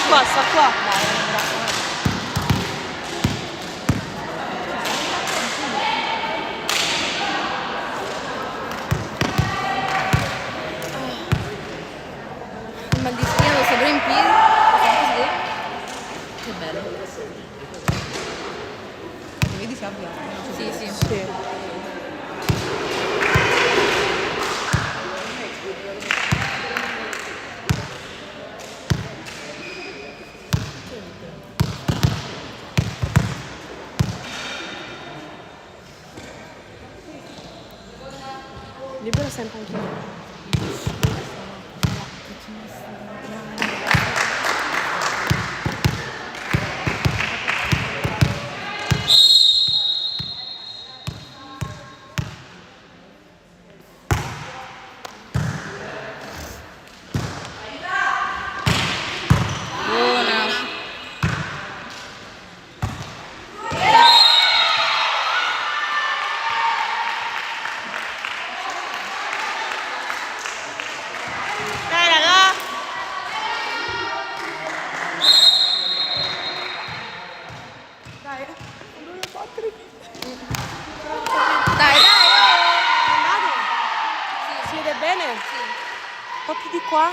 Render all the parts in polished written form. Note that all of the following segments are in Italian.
qua, sta qua. Il mal di schiena lo sopra in piedi. Che bello. Vedi si avvia. Sì, sì. Sì. Libero sempre anche io. Buona. Dai raga! Dai, non lo battere. Dai, dai. Andate? Sì. Si vede bene? Sì. Un po' più di qua.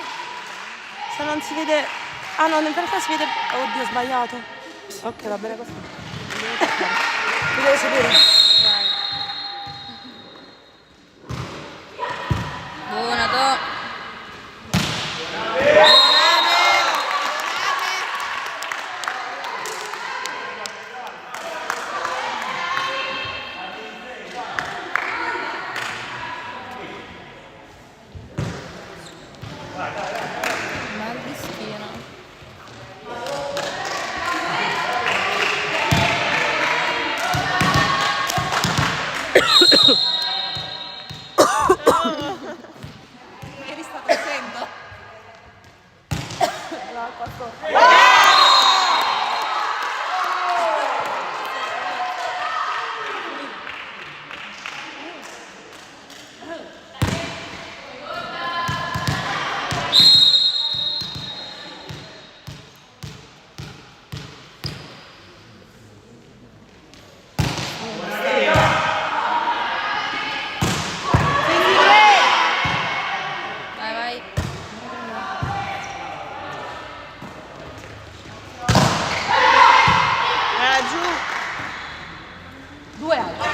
Se non si vede... Ah no, in realtà si vede... Oddio, ho sbagliato. Ok, va bene così. Mi devo sedere. Vai. Buona, to. Mal di schiena. Ieri sta tossendo. Vai, vai. Giù. 2 altri.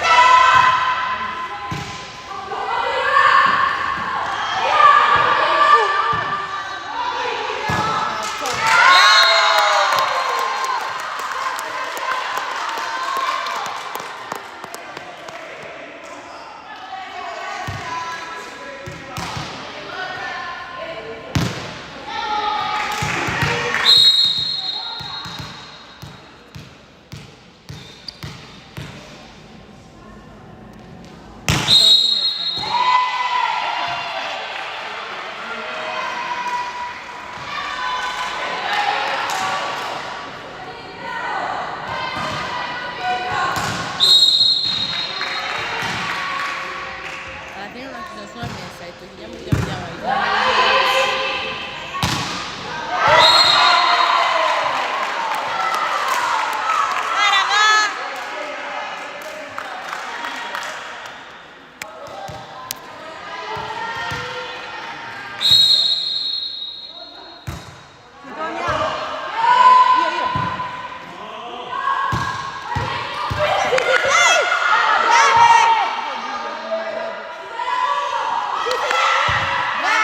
Alla fine non ha chiuso nessuno al messa, ha detto chiudiamo, chiudiamo, chiudiamo. Vai,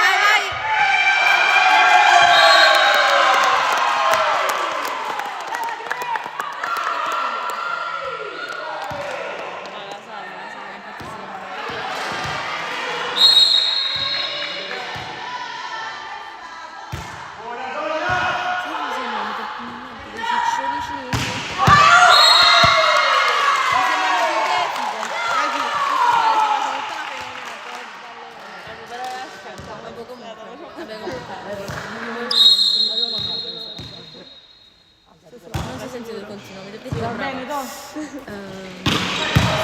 vai, vai. La sa, infatti sì. Sai cosa sembra? Mi tocca niente, dei ciccioni cinesi. Mi sembrano dei deficit. Questa stava facendo tutta una fenomenale. Però aspetta, dopo comunque. Vabbè, non si sente il continuo, vedete che Va bene, brava.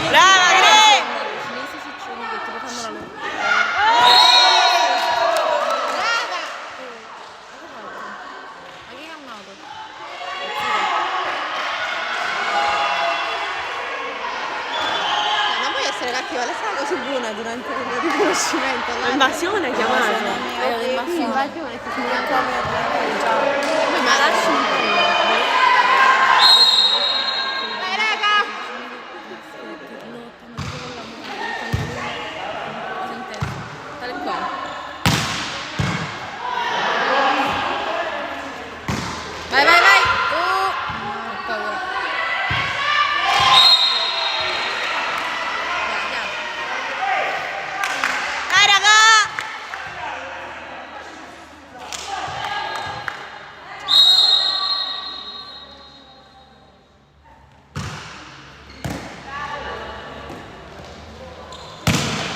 Brava, Gre! I cinesi ciccioni che tipo fanno la loro. Ma che ha nato? Vai più, metti su una ma lasci un po'. Vai raga! Tale qua. Vai, vai, vai! Ho paura. Dai, raga!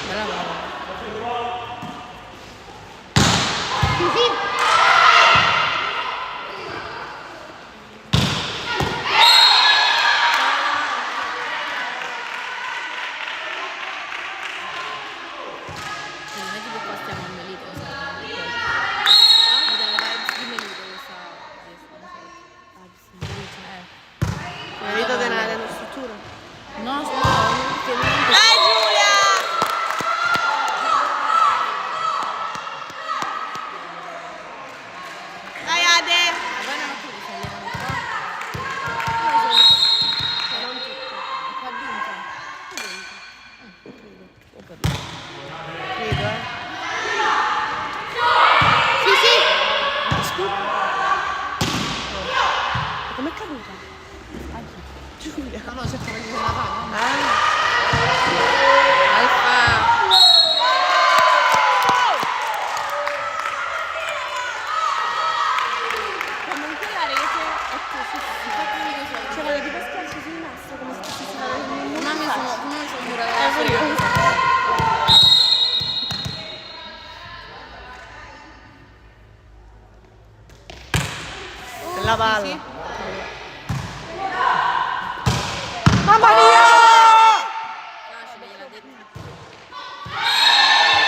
Bella palla. Sì, sì. Melito della struttura. No, Dai Giulia! Dai Ade! Credo, Sì, sì. Com'è caduta? Giulia. No, no, certo perché se la fa. Alfa. Comunque la rete è così. Cioè la vedi pescarsi sul nastro come se stessi facendo Una mi sono murata. pure io. La palla. Mamma mia! Facile, gliel'ha detto.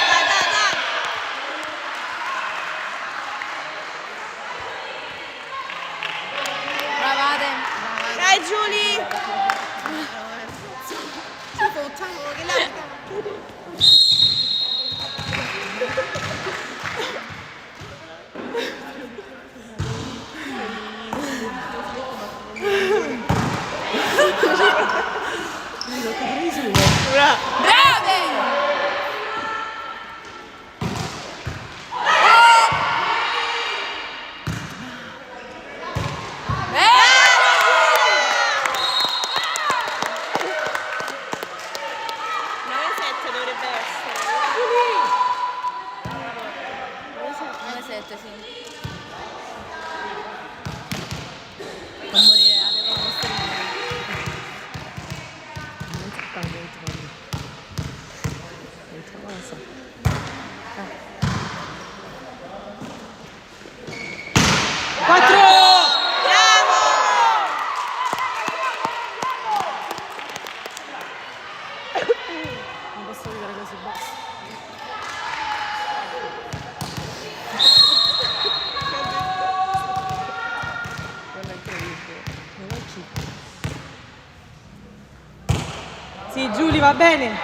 Dai, dai, dai! Bravate. Dai Giulia! Facciamo che la Brave! Dovrebbe essere. 9-7, sì. Non morire alle vostre. Non so quando ti voglio. Non so. Quattro! Non posso vivere così, basta. Quello è incredibile. Non è cheat. Sì, Giulia, va bene.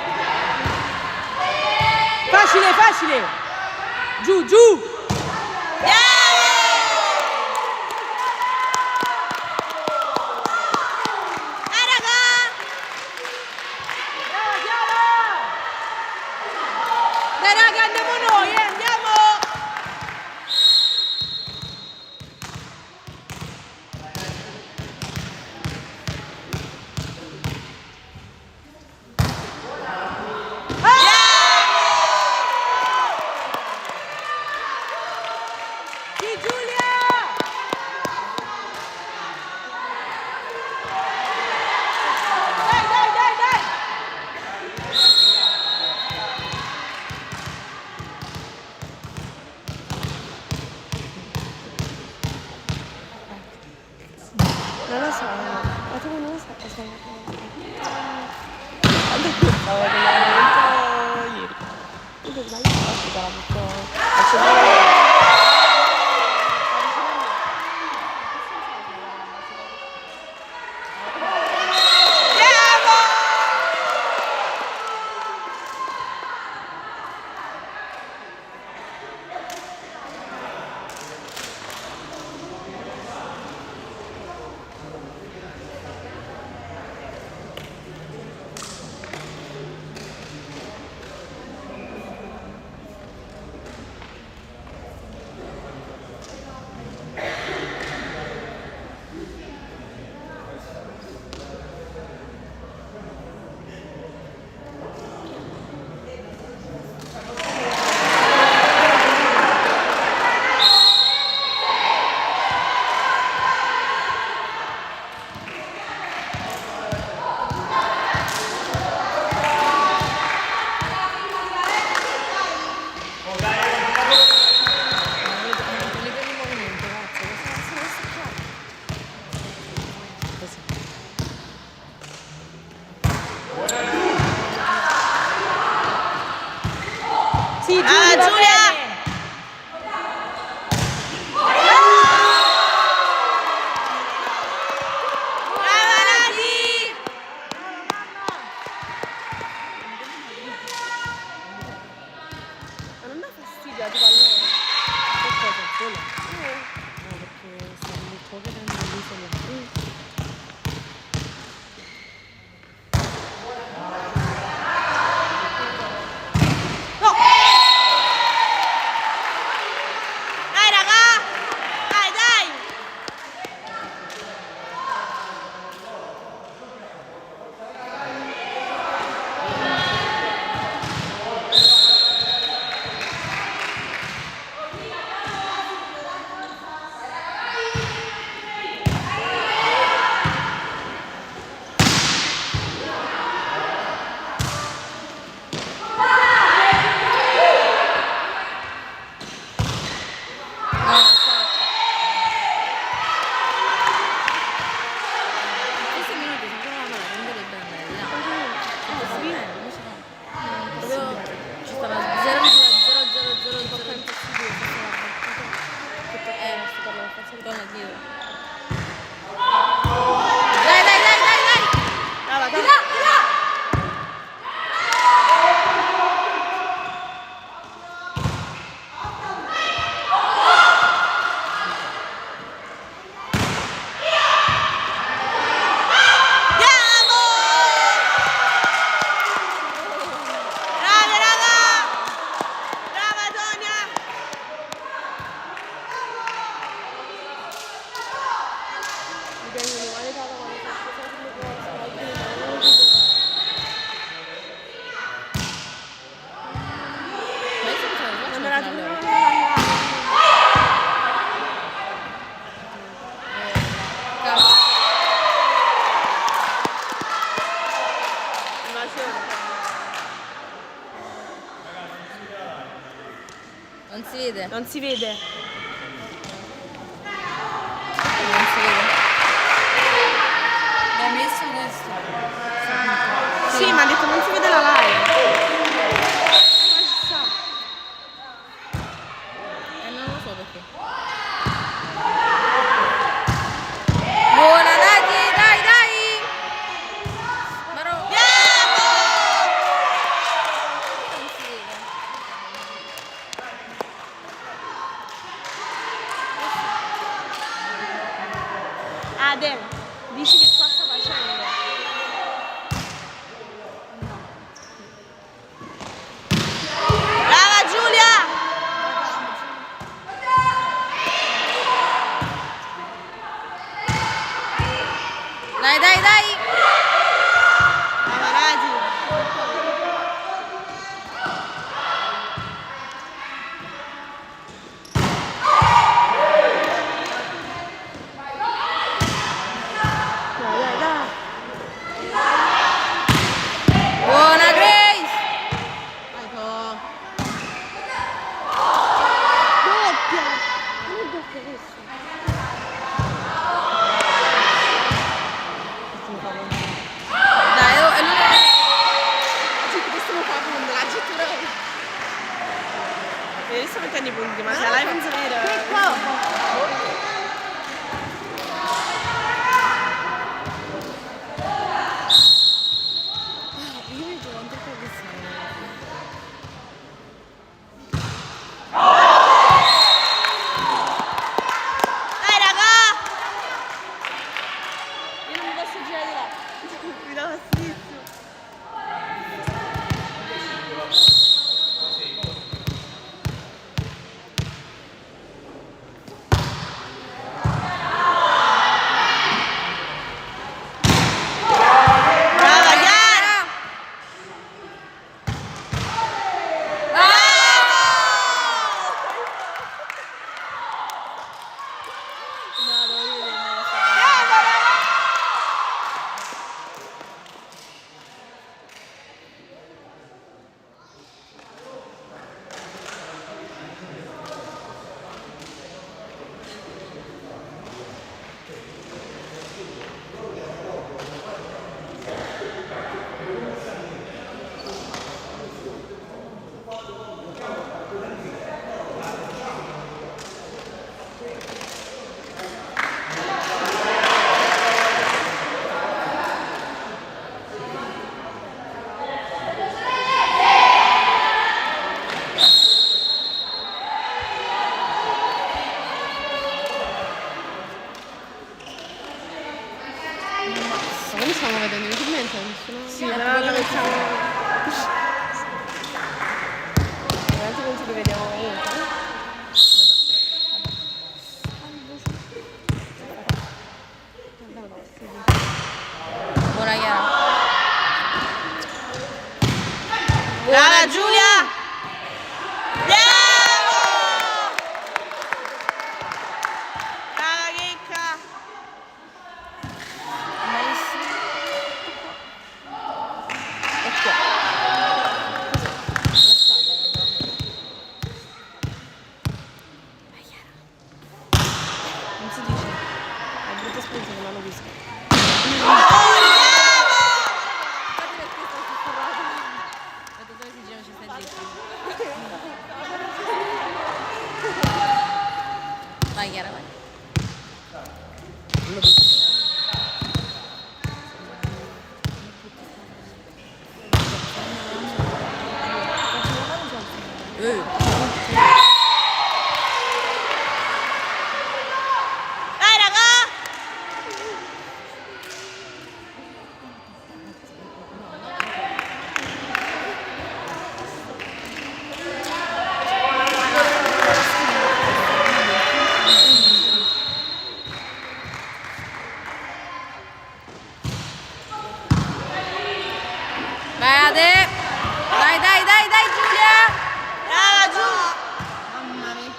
Facile, facile. Giù, giù. Dai raga, andiamo noi, andiamo! Sì, Giulia! Dai, dai, dai, dai! Non lo so, ma tu non lo sai cosa stavo veramente ieri. Io ho sbagliato, Sola? No, perché stanno nel poker e nell'isola. No! Dai raga! Dai, dai! Questi minuti se ancora la palla prenderebbe andare di là. Invece no. Proprio ci stava 0,0000. Torna Dio. Dai, dai, dai, dai, dai! Brava, Di dai. là, di là! Andiamo! Brava raga! Brava Tonia! Mi vengono male da quando faccio sempre Ma io sto facendo non la me la faccia giuro, allora. Cazzo. Non si vede. Non si vede. Non si vede. L'hai messo questo? Sì, ma ha detto non si vede la live. Ma ci sta. Non lo so perché. Buona, dai, dai, dai! Maro. Andiamo! Non si vede. Ade, dici che qua sta facendo? Brava Giulia! Dai, dai, dai! Brava Radi! Dai, dai, dai! Buona Grace! Ecco. Doppia! Non è doppia questo. Dai, oh, è l'unica. Che stiamo facendo? La gettura. Io sto mettendo i punti, ma se la live non si vede. Io mi trovo un po' Dai raga! Io non mi posso girare di là. Mi dà fastidio. stiamo vedendo inutilmente, nessuno... Sì, tra l'altro mettiamo... Veramente penso che vediamo comunque. Buona Chiara. Brava Giulia! Bravo! Brava Checca! E qua. La spalla Non si dice. È brutta esperienza che non l'ho visto. Infatti per questo sto ferrato. Vedo dove si gira, ci stai zitto. Vai Chiara, vai. Dai raga! Vai Ade. Dai, dai, dai, dai Giulia. Brava Giù! Mamma mia.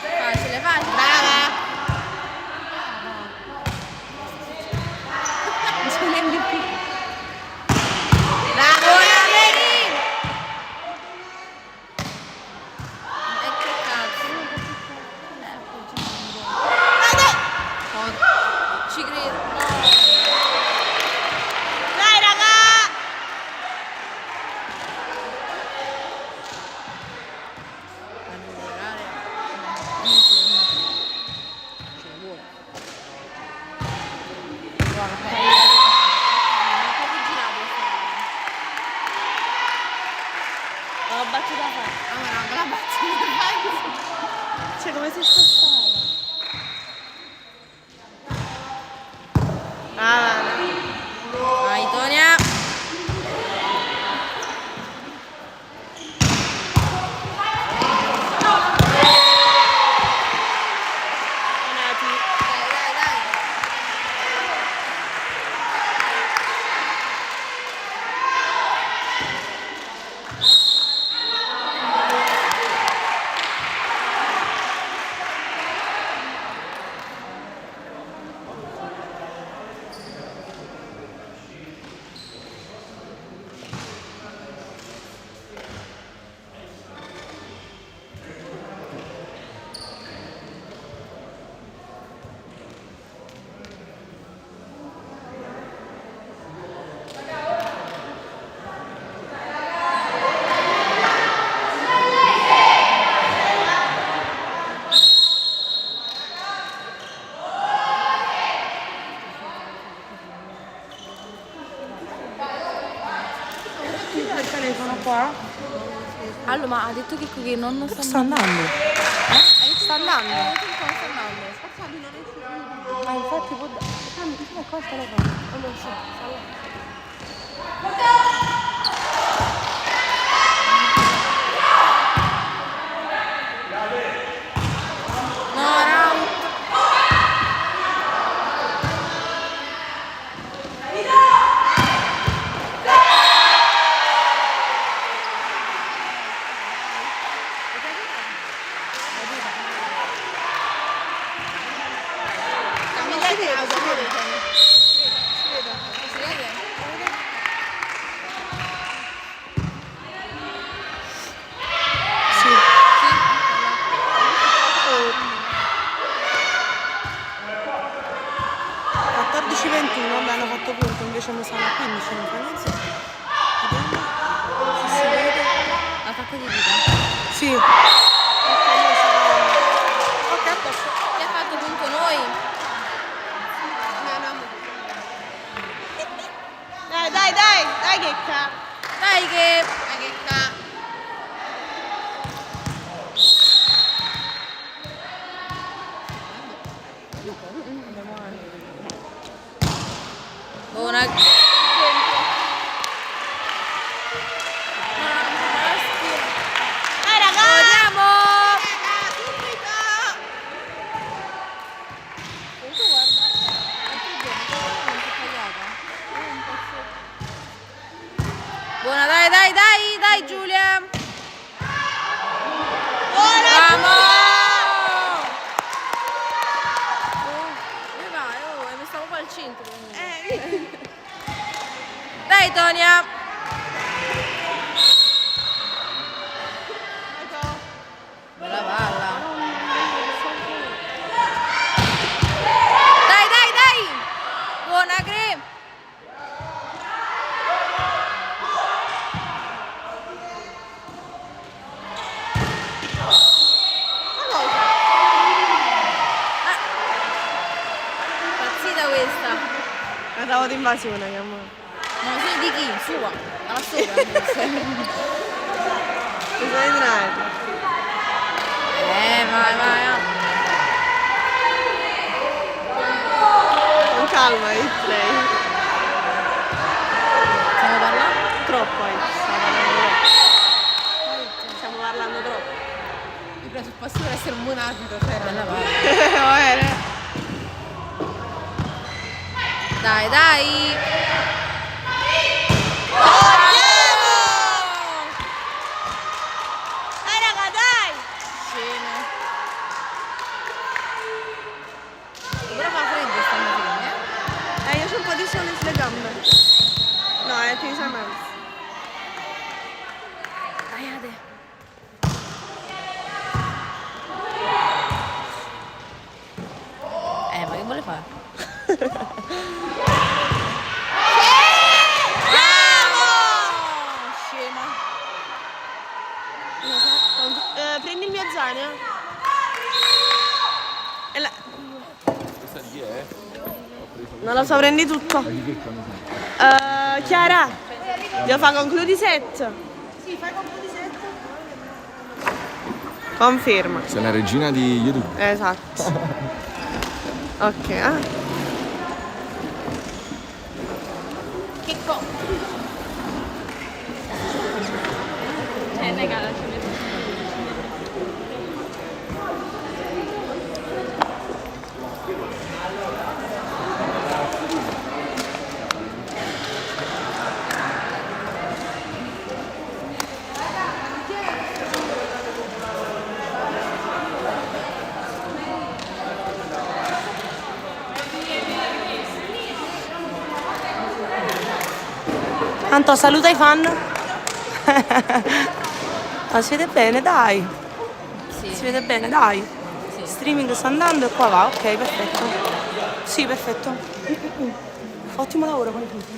Facile, facile. Brava! Non sono neanche più. Bravo Ieri! E che cazzo. Ci credo. Dai raga! L'ho battuta fa. Cioè come sei spostata? Vai Tonia. Donati. Dai, dai, dai. Il telefono qua? Allora, ma ha detto che non sta Sta andando. Sta andando. Ah, infatti può da... Ma qua il telefono. Allora sì, sta là. No, Raul. Si vede? Sì. Sì. 14-21, beh, hanno fatto punto, invece mi sono a 15, non fa niente. Vediamo se si vede. Attacco di vita. Sì. Ok, noi siamo... Ok, a posto. Chi ha fatto punto noi? Dai, dai, dai, dai Checca. Dai che... Dai Checca. Andiamo avanti. Vai Tonia. Bella palla. Dai, dai, dai. Buona Gre. Pazzita questa. Andavo di invasione, che amore. Ma sei di chi? Sua. Alla sopra. Bisogna entrare. Vai, vai. Con calma, il play. Stiamo parlando? Troppo, stiamo parlando troppo. Stiamo parlando troppo. Il presupposto deve essere un buon arbitro, cioè bella palla. Dai, dai! Dai raga, dai! Scena. Però fa freddo stamattina, Io c'ho un po' di sole sulle gambe. No, è Tisa Mans. Dai, Ade. Ma che vuole fare? Scema. Prendi il mio zaino. E la... Questa di chi è? Non lo so, prendi tutto. Chiara, devo fare concludi set. Sì, fai concludi set. Conferma. Sei la regina di YouTube. Esatto. Ok, Che co? Anto, saluta i fan. Ma si vede bene, dai. Sì. Si vede bene, dai. Sì. Streaming sta andando e qua va, ok, perfetto. Sì, perfetto. Ottimo lavoro con i figli.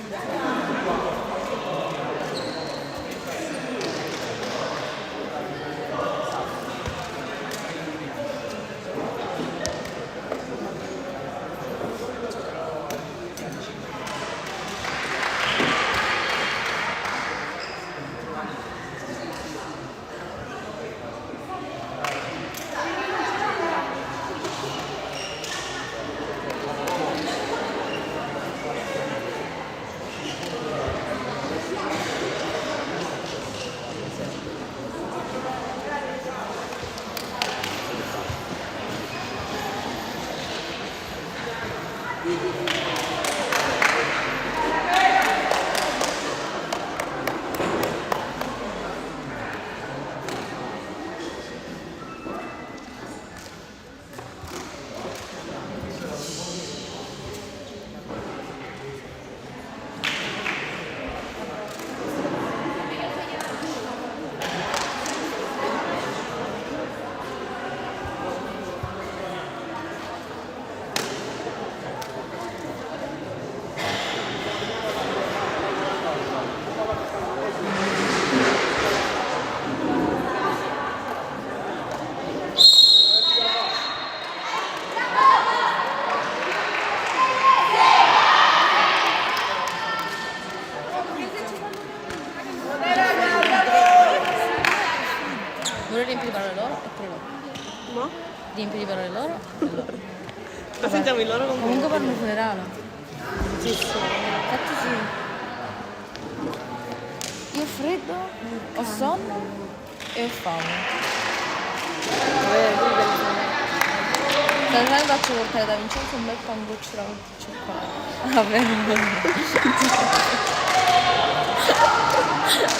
Vuole riempire di parole loro e poi loro. Mo? Riempire di parole loro e loro. Lo sentiamo il loro Comunque concludo. per un funerale. Sì, sì. Infatti sì. Io ho freddo, ho sonno e ho fame. Stasera faccio portare da Vincenzo un bel pangoccio di cioccolato. Vabbè.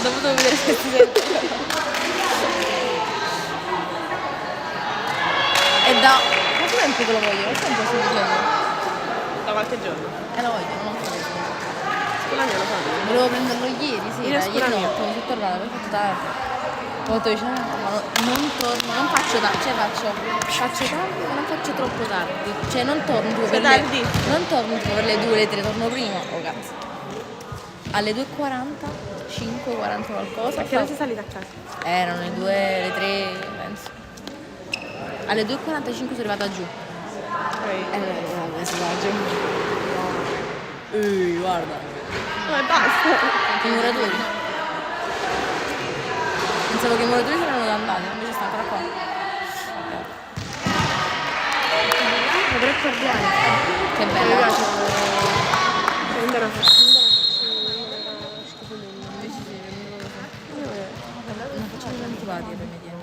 Dopo devo vedere se si sente. E da quanto tempo che lo voglio? Quanto tempo si dice? Da qualche giorno. Lo voglio, non lo so. scuola mia lo fanno. Volevo prenderlo ieri, sì, Io a ieri scuola mia. notte, mi sono tornata, poi ho fatto tardi. Poi ho detto, ma non torno, non faccio tardi, cioè faccio tardi ma non faccio troppo tardi. Cioè non torno tipo per tardi? non torno tipo per le 2, le 3, torno prima. Oh cazzo. Alle 2:40, 5:40 qualcosa. Perché non sei salita a casa? Erano le 2, le 3, penso. Alle 2:45 sono arrivata giù. Poi... Guarda. Ma basta. I muratori. Pensavo che i muratori se erano andati, invece sta ancora qua. Dovrei guardare. Che Mi bello. piace. Prendere una schifo Non facciamo antipatica per me dietro.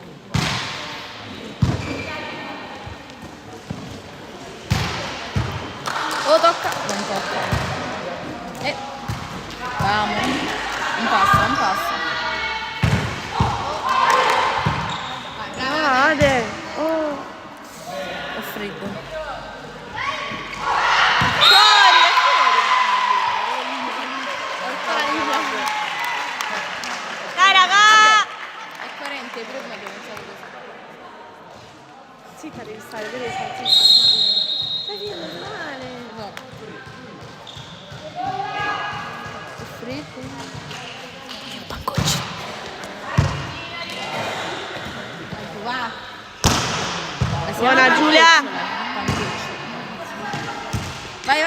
Oh, tocca! Non tocca. Vamo. Un passo. Cade. Oh. Ho freddo. Dai raga! È coerente, però prima abbiamo iniziato così. Zitta devi stare, devi stare zitta. Stai via male. No. È freddo. Ecco, va. Buona, Giulia. Vai.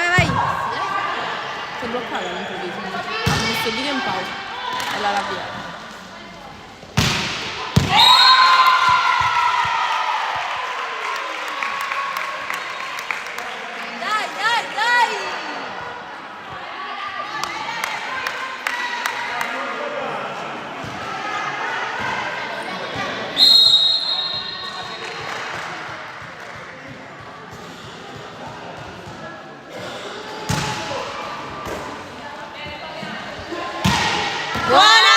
Si è bloccata all'improvviso. Ha messo il video in pausa. E l'ha avviata. Dai! Buona!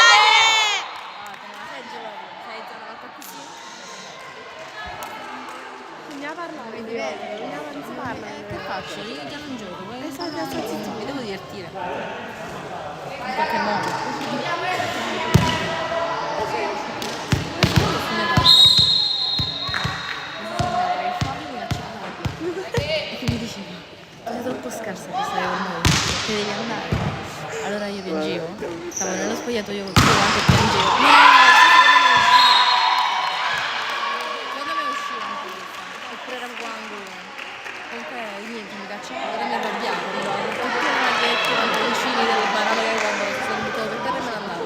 Bisogna parlare, non si parla. Che faccio? Io già non gioco, mi devo divertire. In qualche modo. E che mi diceva, tu sei troppo scarsa per stare con noi, te devi andare. Allora io piangevo, stavo nello spogliatoio con tutti quanti e piangevo. No! Secondo me usciva anche questa, oppure era proprio angolo. Comunque niente, mi cacciavo, ora mi arrabbiavo, tutti i maghetti, i pantaloncini delle banane quando sono buttato per terra e me ne andavo.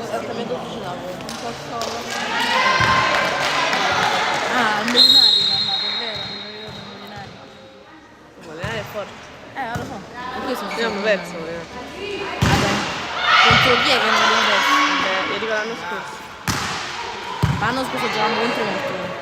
Esattamente uscitavo, un po' solo. Ah, al Molinari è andato, è vero, non mi ricordo il Molinari. Molinari è forte. Lo so. Per questo non Abbiamo perso. Vabbè. Contro chi è che non abbiamo perso? Io dico l'anno scorso. L'anno scorso giocavamo contro molto.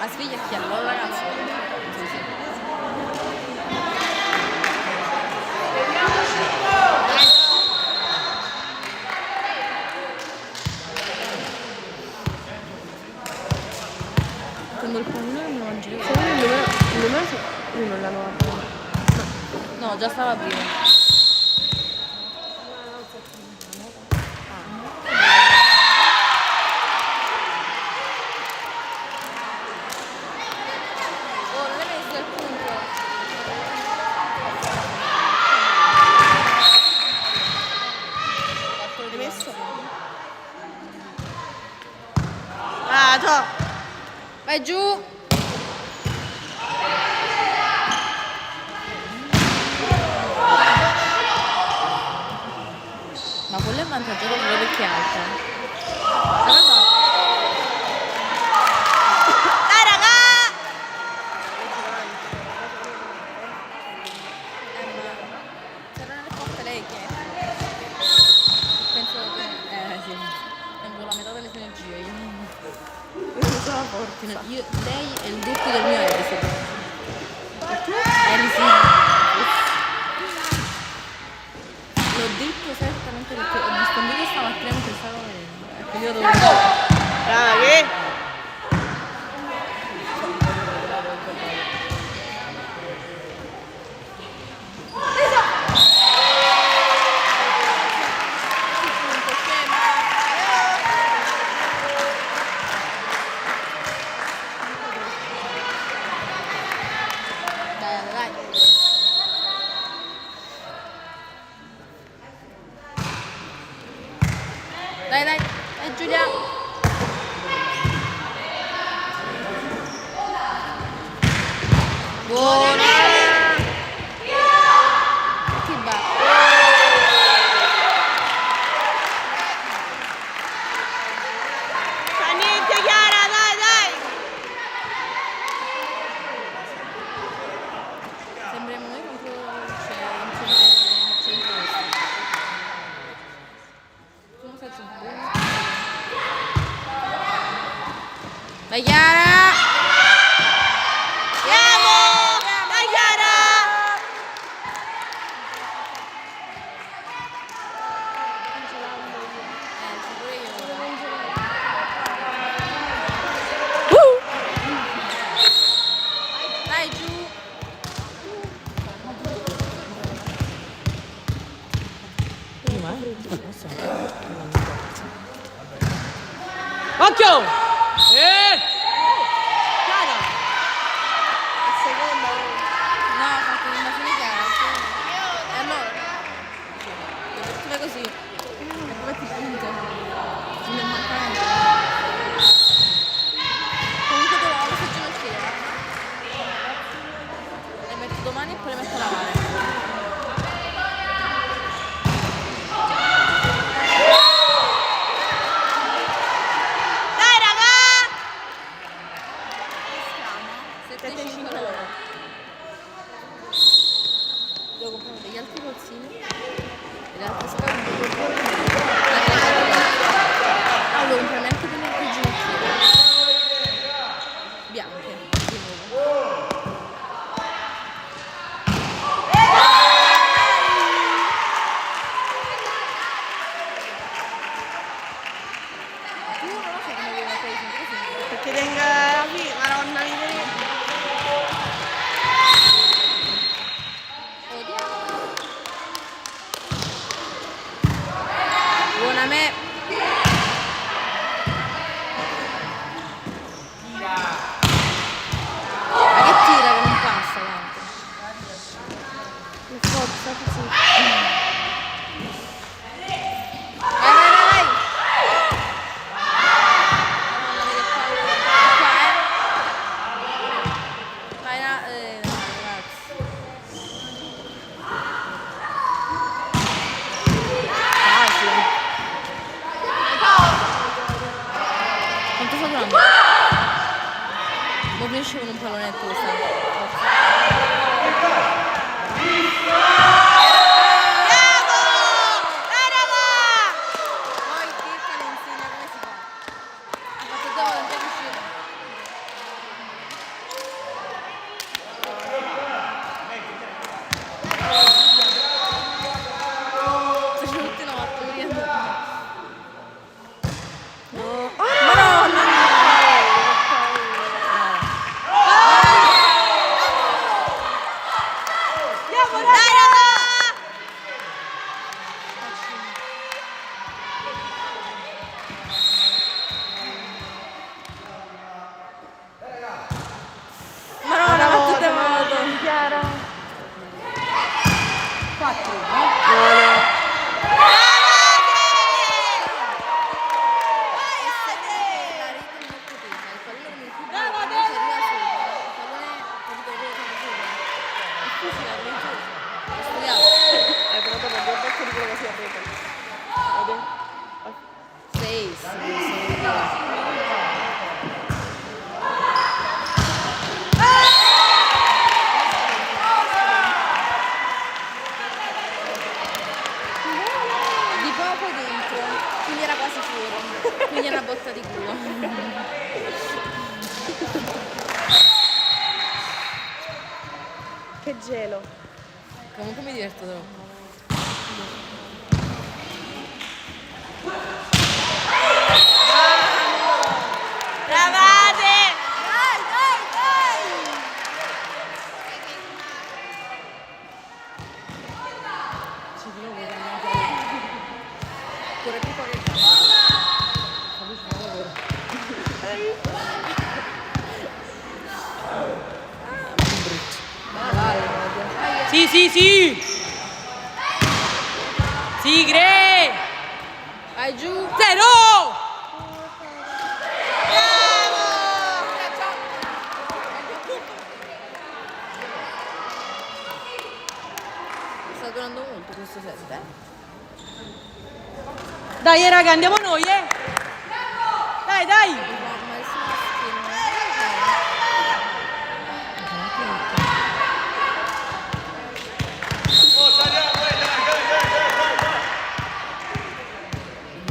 Ma sveglia chi allora ragazzi? Quando il pallone non mangi. Il numero non l'hanno guardato. No, già stava prima. Oh, non hai messo il punto. L'hai messo? Ah, ciao! Vai giù! Ma quello è avvantaggiato solo perché è alta. Però no. forza. Lei è il doppio del mio Elise. E tu? Elise. L'ho detto certamente perché ho visto un video stamattina mentre stavo vedendo. E quindi io dovevo... Brava che? Dai. Dai, Giulia. Buona. Chi va? Fa niente Chiara, dai! Sembriamo noi contro il centro. Sono stati buoni. Vai Chiara! Andiamo! Dai Chiara! Pure io. Dai giù! Occhio! Chiara! Seconda. No, ho fatto un'invasione Chiara. E allora? Tu fai così. E poi ti punto. Non è mancato. Comunque te lo lavo se ginocchiera. Le metto domani e poi le metto a lavare. Dai raga! 7,5 l'ora. Devo comprare degli altri polsini e le altre scarpe. No, devo comprare anche delle altre ginocchiere. Bianche, di nuovo. Tu non lo so come viene preso, così. Perché tenga la Maronna di vedere. Buona me. Ma che tira che non passa tanto. Per forza, così. Vai. Madonna, che paura. Qua, Vai, ragazzi. Facile. Quanto sta durando? Non riesce con un pallonetto questa. Poi Kirka le insegna come si fa. Ha fatto due volte che uscire. Faccio tutti 9, vediamo. Madonna! Dai raga! Madonna, ma tutte moto. Chiara. 4. Però dopo guarda che di quello che si apre. Sei. Di poco dentro, quindi era quasi fuori, quindi è una botta di culo. Che gelo. Comunque mi diverto troppo. Bravate! Ci dico che corre più fuori il campo. Sì, sì, sì! Sigre! Vai giù! Zero! Sta durando molto questo set, eh? Dai, raga, andiamo noi, Dai, dai! Ma il maschino.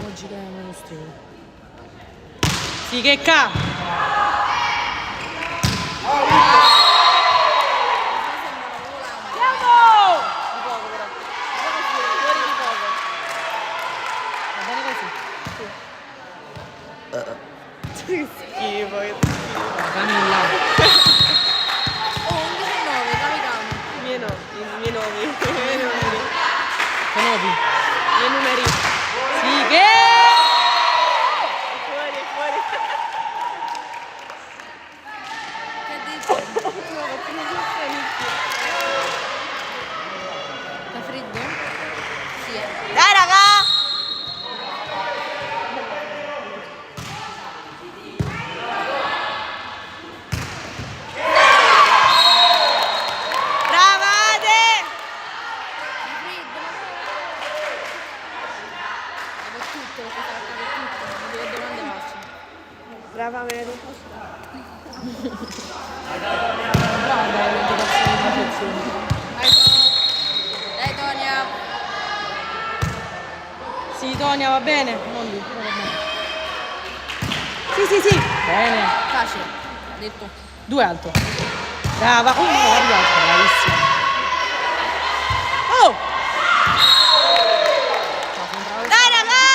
Oggi che è uno stile. Sì, che ca! Andiamo! Di poco però. Va bene così? Schifo. Camilla. Oh, un 19, capitano. I miei no, i miei nomi. I miei numeri. Conovi. I miei numeri. Sì, che! Fuori, fuori. Che dici? Fa freddo? Sì, Dai, raga! Bravate! Fa freddo, ma per tutto, lo fa per tutto. Non vedo che domande faccio. Brava Mary. Dai Tonia. Sì, Tonia, va bene. Non lì, però va bene. Sì, sì, sì. Bene. Facile. Ha detto. 2 alto. Brava. Oh, la rialza, bravissima. Oh! Dai, raga!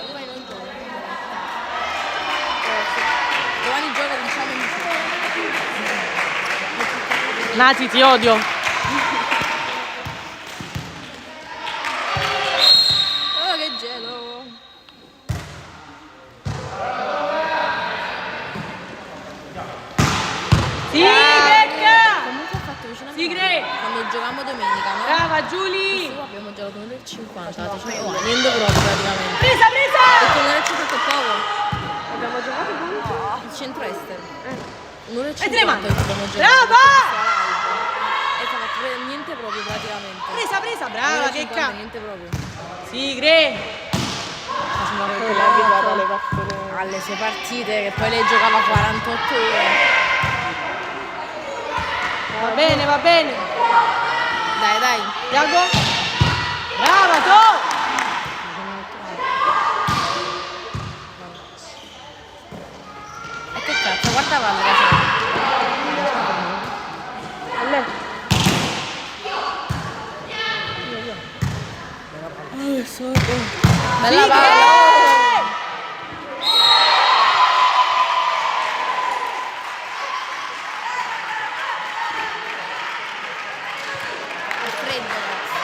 Domani non gioco. Domani gioco diciamo insieme. Nati, ti odio. Oh che gelo. Sì, becca! Comunque ho fatto vicino a Sigre! mia mamma. Quando giocavamo domenica, no? Brava, Giulia! Sì, abbiamo giocato 1,50, cioè niente proprio praticamente. Presa, presa! Perché 1,50 è poco. Abbiamo giocato contro. Il centro estero. E 1,50 te le mando. abbiamo giocato. Brava! E fa fatto niente proprio praticamente. Presa, presa, brava, che 1,50, ca... niente proprio. Sigre! Quella è abituata alle partite. Alle sue partite che poi lei giocava 48 ore. Va bene, va bene. Dai, dai. Tiago? Brava, tu! E che cazzo, guarda palla che c'è. A lei. Bella palla. È freddo, ragazzi.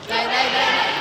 Dai, dai, dai, dai.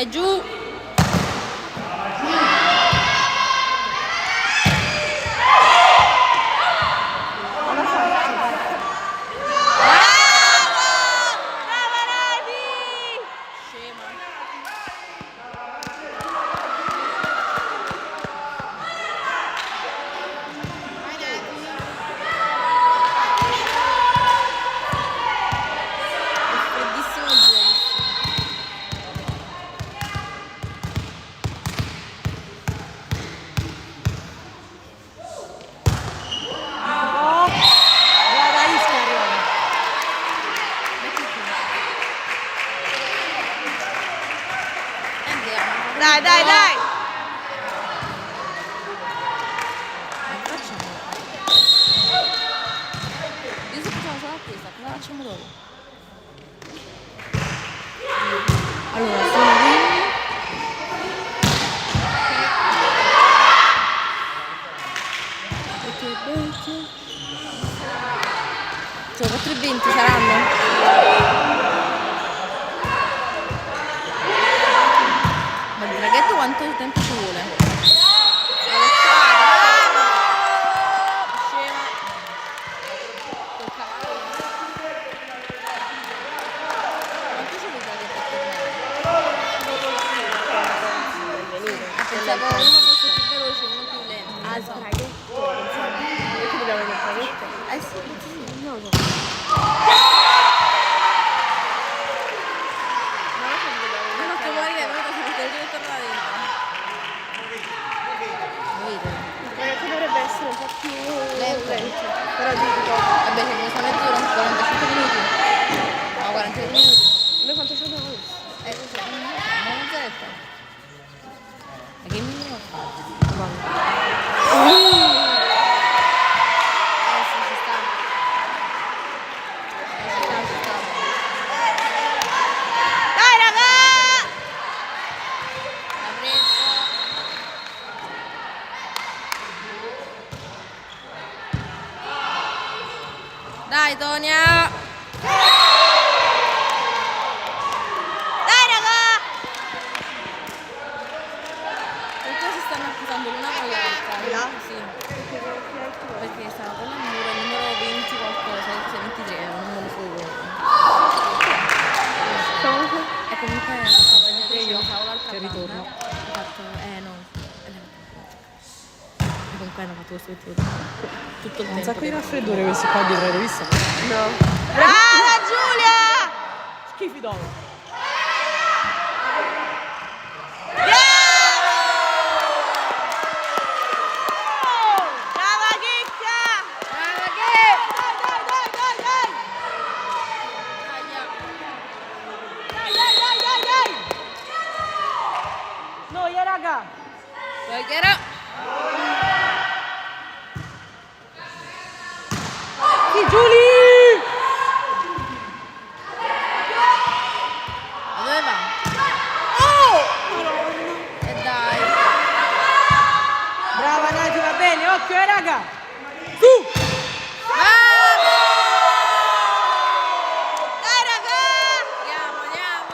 Vai giù. Guarda, Isca arriva. Andiamo. Dai, dai, dai! Io sto facendo solo questa, cosa facciamo dopo? Allora, sono qui. Cioè, 4:20 saranno? Ma il draghetto quanto tempo ci vuole? Scema. Col cavallo. Quanto ci vuole il draghetto a tornare? Pensavo uno fosse più veloce, uno più lento. Non lo so. Perché dobbiamo vedere il traghetto? Eh sì. Non lo so. Non che morire, però ti devo tornare dentro. Vedete? Il traghetto dovrebbe essere un po' più Lento. lento. Però dico, Vabbè, se mi sta mezz'ora, 45 minuti. No, 45 minuti. noi quanto ci abbiamo visto? Cos'è? Una mezz'oretta. Ma che minuto ho fatto? Sì, ci sta. Ci sta. Dai, raga! L'ha preso. Dai, Tonia! Dai, raga! Perché si stanno accusando l'una con l'altra? Là? Sì. Perché stava con la mura, il numero 20 qualcosa, 23, non me lo so Comunque, e comunque ha fatto vedere l'altra che ritorno. banda. Ha fatto, no. E comunque hanno fatto questo tutto il un tempo. sacco di raffreddore questi qua dietro, l'hai visto? No. Brava, Giulia! Schifi d'oro. Brava, Chicca! Brava che! Dai, dai, dai, dai! Dai, dai, dai, dai, dai! Noia, raga! Poi che era? Sì, Giulia! Ma dove va? E dai. Brava Nati, va bene, occhio, raga! Su! Dai, raga! Andiamo, andiamo.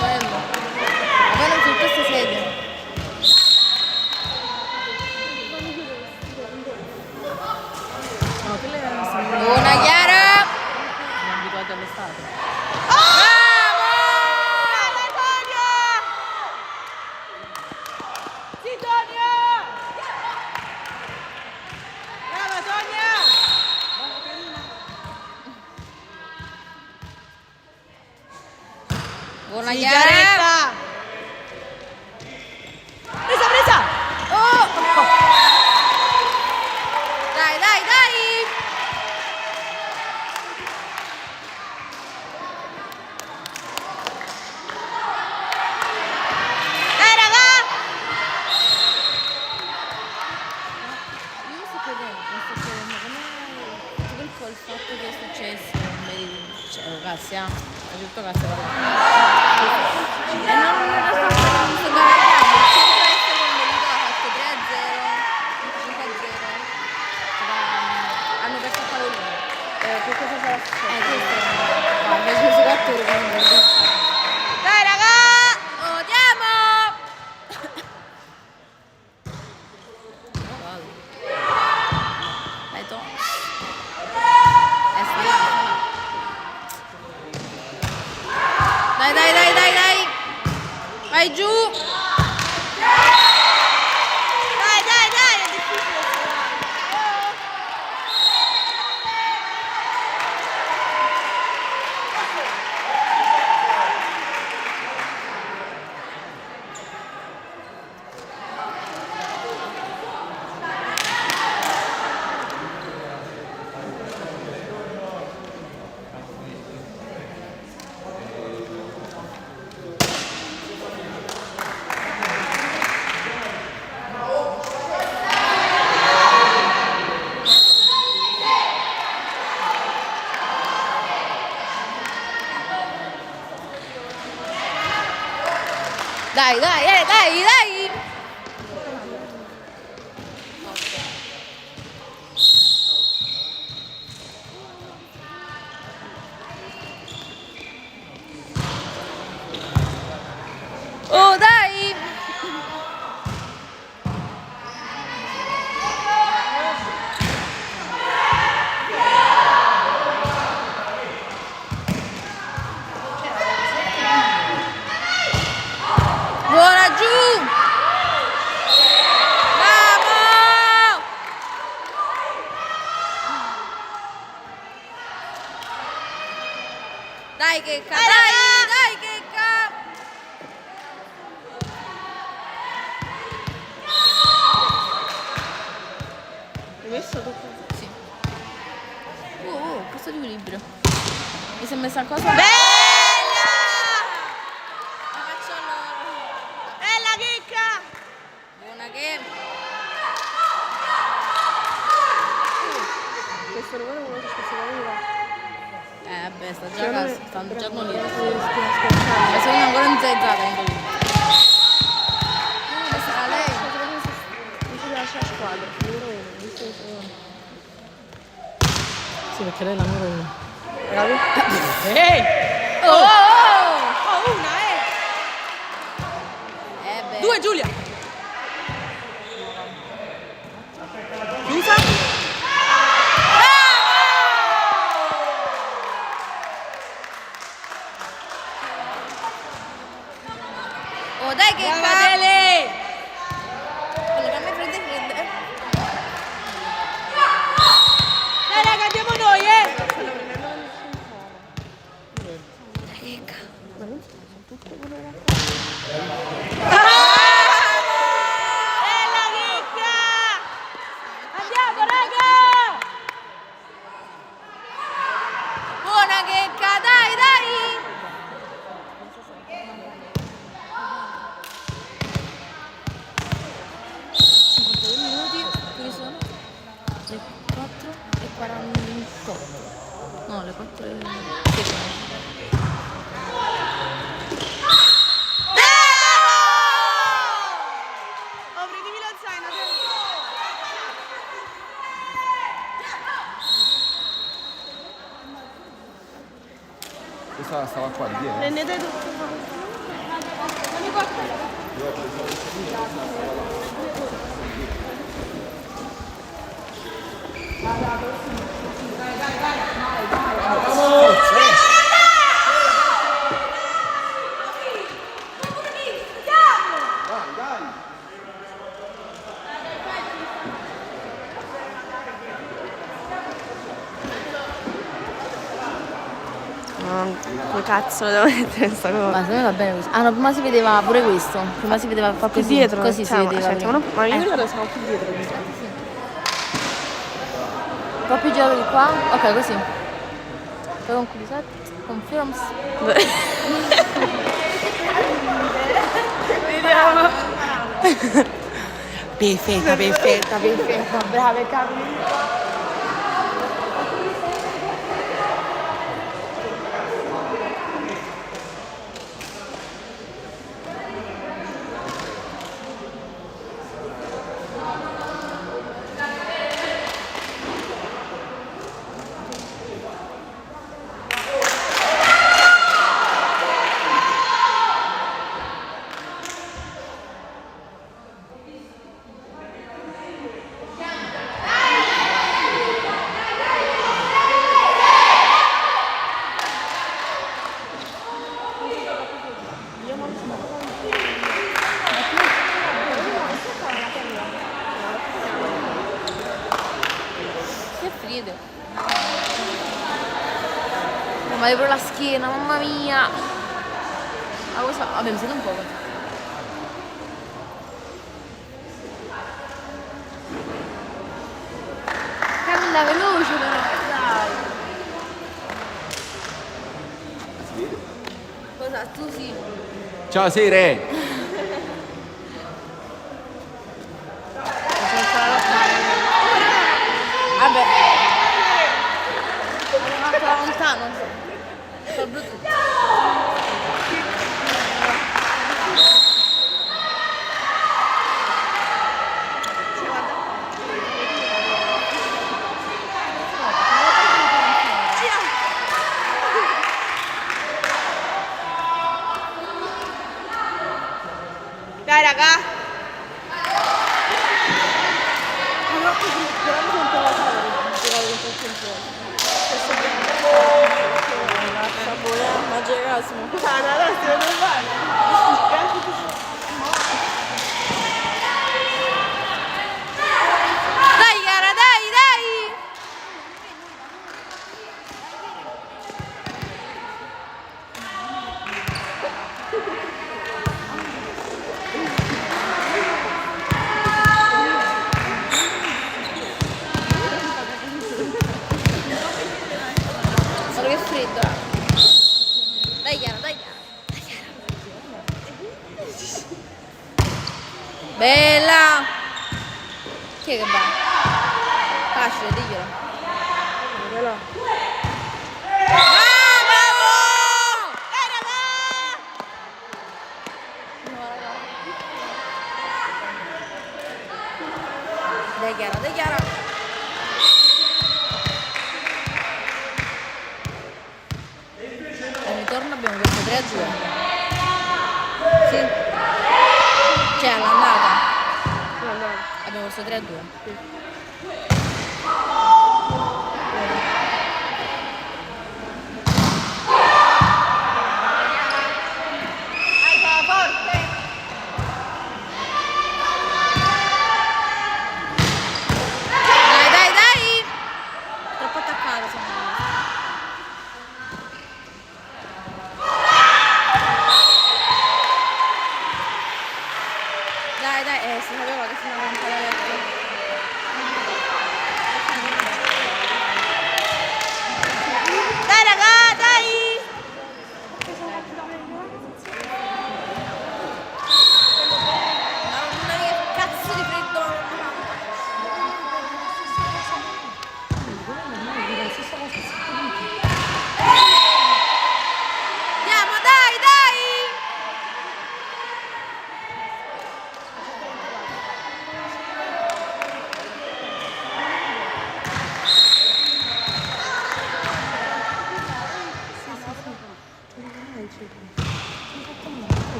Bello. Ma non su queste sedie. No, quelle sono Buona Chiara. abituate all'estate. Brava, Tonia! Sì, Tonia! Brava, Tonia! Buona Sì, Chiara. Chiaretta! Presa, presa! certo cazzo va bene. E non sto baragliando, il 5 secondo Liga ha fatto 3-0, 5-0. Hanno perso a tavolino. Che cosa sarà successo? Questo è no, invece i giocatori dai raga! Odiamo! Vai tu. Sta là. Dai. Vai giù. Dai, è difficile. Dai! Oh, dai! Buona giù! Vamo! Dai Checca, dai Checca! Hai messo tu? Sì. Questo equilibrio. Mi si è messa cosa? Bella! La faccio allora. Bella chicca! Buona che... Questo numero è quello che si vedeva. Vabbè, sta già a casa, stanno già con lì. La Scherzando. seconda ancora non sei entrata in quello. Sarà lei? Non si deve lasciare squadra. Numero 1. Visto che sono... Sì, perché lei è la numero 1. Raga? Ehi! Oh! Oh, una, Beh. 2 Giulia! Chiusa? Oh, dai che Dele! quello che a me fredde. Dai raga, andiamo noi, eh! Ma non so, sono tutte quelle là. Bella chicca! Andiamo raga! Buona Checca, dai! 52 minuti, quindi sono le 4:48. No, le 4 e... Oh, prendimi lo zaino, Questa stava qua di dietro. prendete tutto. Come cazzo lo devo mettere questa cosa? Ma secondo me va bene così. Ah no, prima si vedeva pure questo. Prima si vedeva Più così. dietro? Così Cioè, si vedeva aspetta, prima. ma io ricordo che siamo più dietro. Un po' più girato di qua. Ok, così. Poi concludi set. Confirms. Vediamo. Perfetta. Brave Carmen. Ma proprio la schiena, mamma mia. Ma cosa? Vabbè, mi siete un po'. Camilla veloce però, dai. Cosa? Tu sì. Ciao Sere! Vabbè. Sono andata lontano. Col Bluetooth. Dai raga! Ma Gerasimo. Dai Chiara, dai, dai! Guarda che freddo. Dai Chiara, dai Chiara. Bella! Chi è che va? Facile, diglielo. Bravo! Dai raga! No, raga. Dai Chiara, dai Chiara. Al ritorno abbiamo perso 3-2. Sì. Cioè all'andata. Abbiamo perso 3-2. Dai, dai, dai! Troppo attaccato siamo. Dai, dai, si sapeva che fino a ancora detto. Dai raga, dai! Mamma mia, che cazzo di freddo! Andiamo, dai, dai!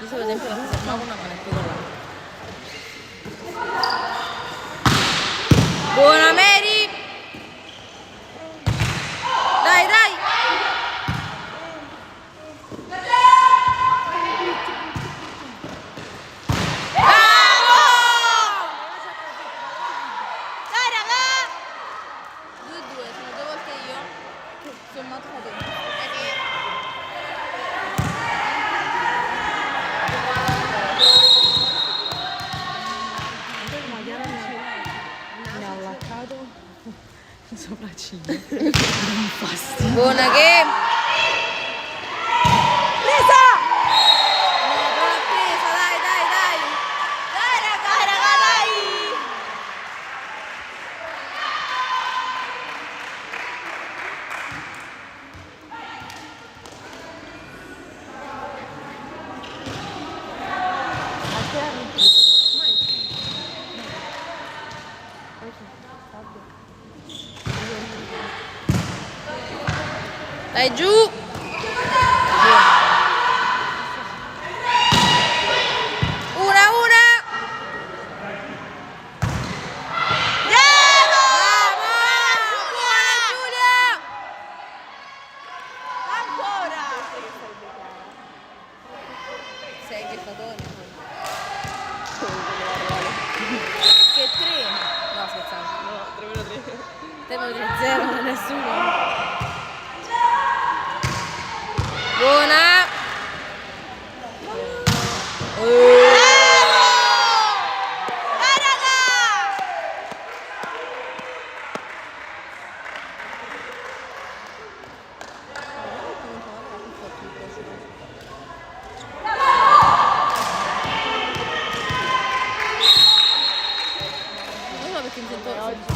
Io per esempio la fermavo una mano e poi con l'altra. Buona Mary! Dai, dai! Bravo! Dai raga! 2-2, sono 2 volte io. Sommato fa te. Mi ha allaccato il sopracciglio. Buona che... Presa! Buona presa, dai, dai, dai! Dai raga, dai! Dai giù! Una! Bravo! Buona Giulia! Ancora! Sei che fatone. Che 3? No, Fermo 3-0, nessuno. Buona. Dai raga! Non so perché mi sento corta.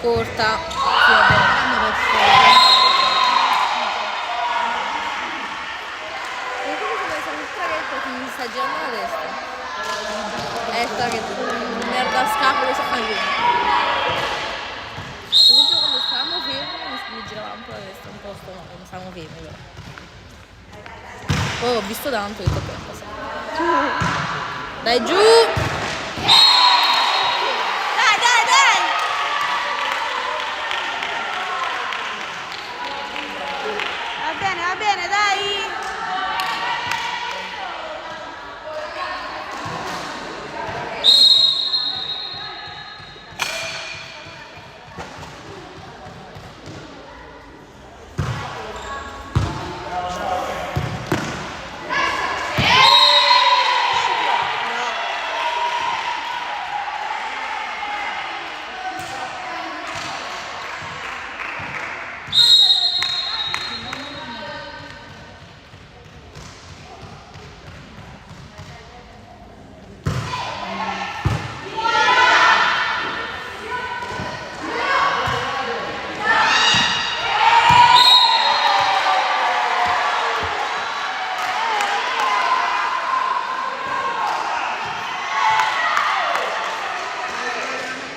E come se fosse un traghetto che mi sta girando la testa. È il traghetto, merda scapolo e si fa giù. Per esempio quando stavamo fermi mi girava un po' la testa, un po' lo stomaco, quando stavamo fermi però. Poi ho visto tanto e ho detto ok, passa. Dai giù! Dai, dai, dai! Va bene, dai!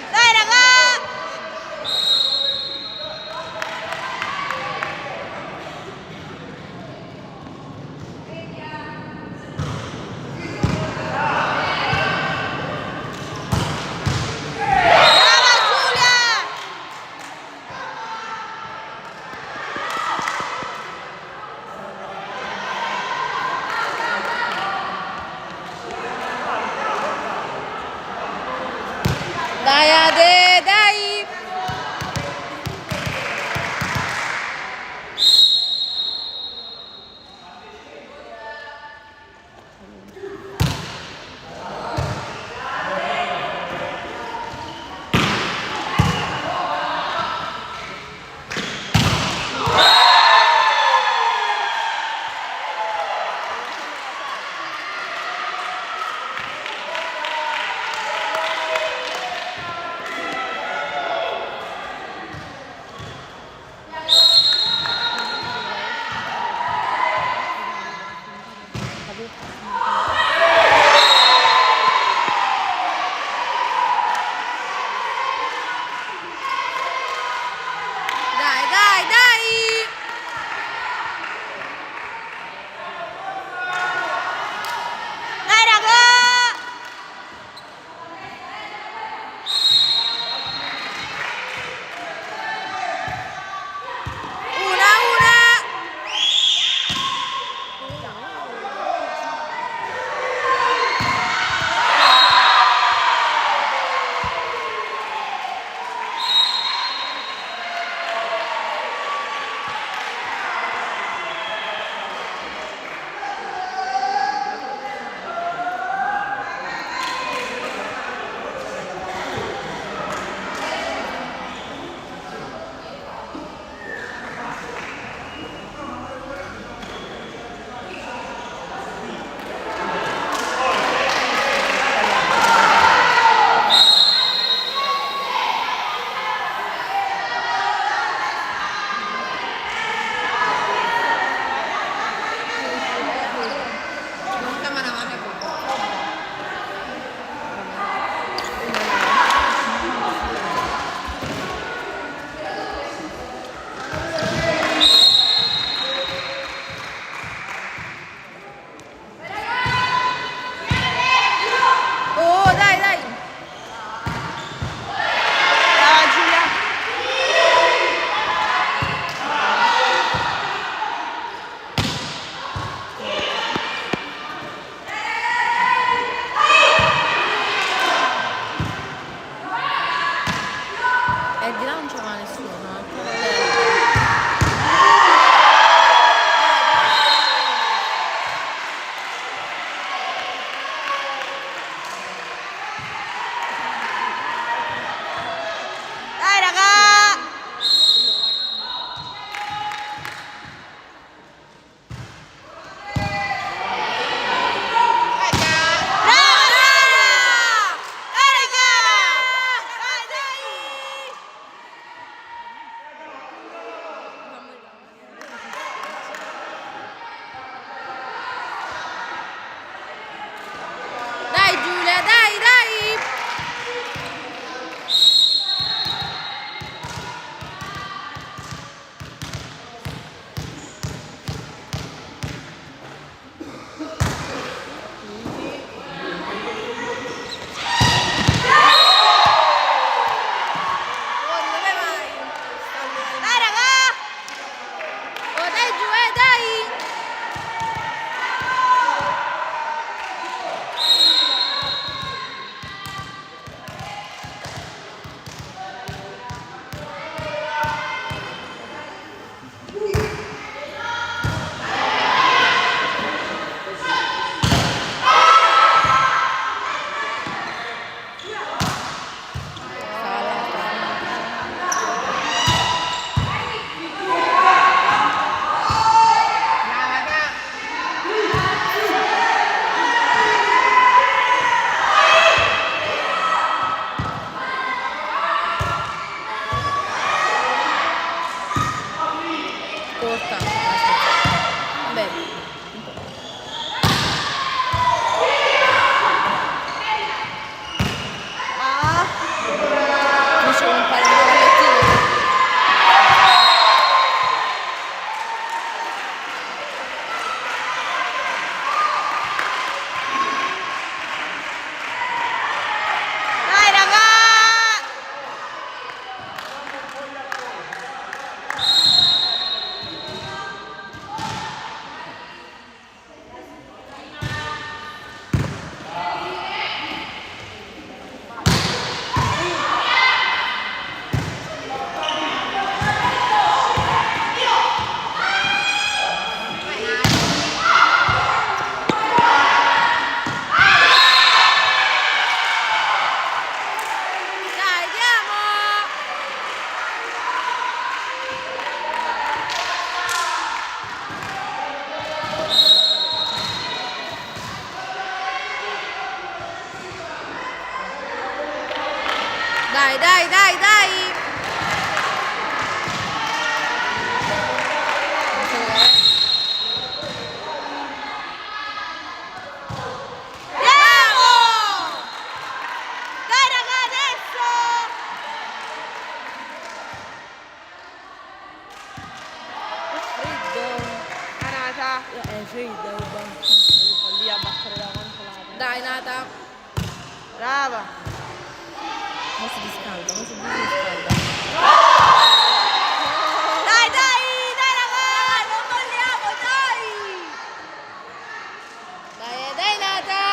Dai raga! Brava Giulia! Dai Ade, dai! Dai, dai, dai, dai! Non so dov'è. Andiamo! Dai raga, adesso! È freddo. Anata. È freddo, devo lì a battere la consolata. Dai, Nata. Brava. Ma si riscalda, ma si riscalda. Dai, dai, dai raga, non molliamo, dai! Dai, dai, Nata.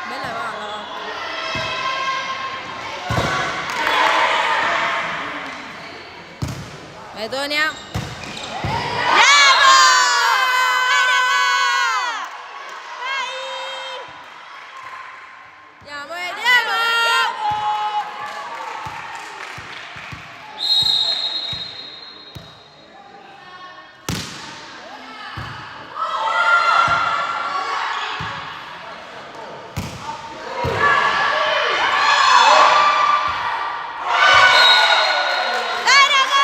Bella palla. Vai, Tonia. Andiamo! Dai raga! Dai! Andiamo, andiamo. Dai raga!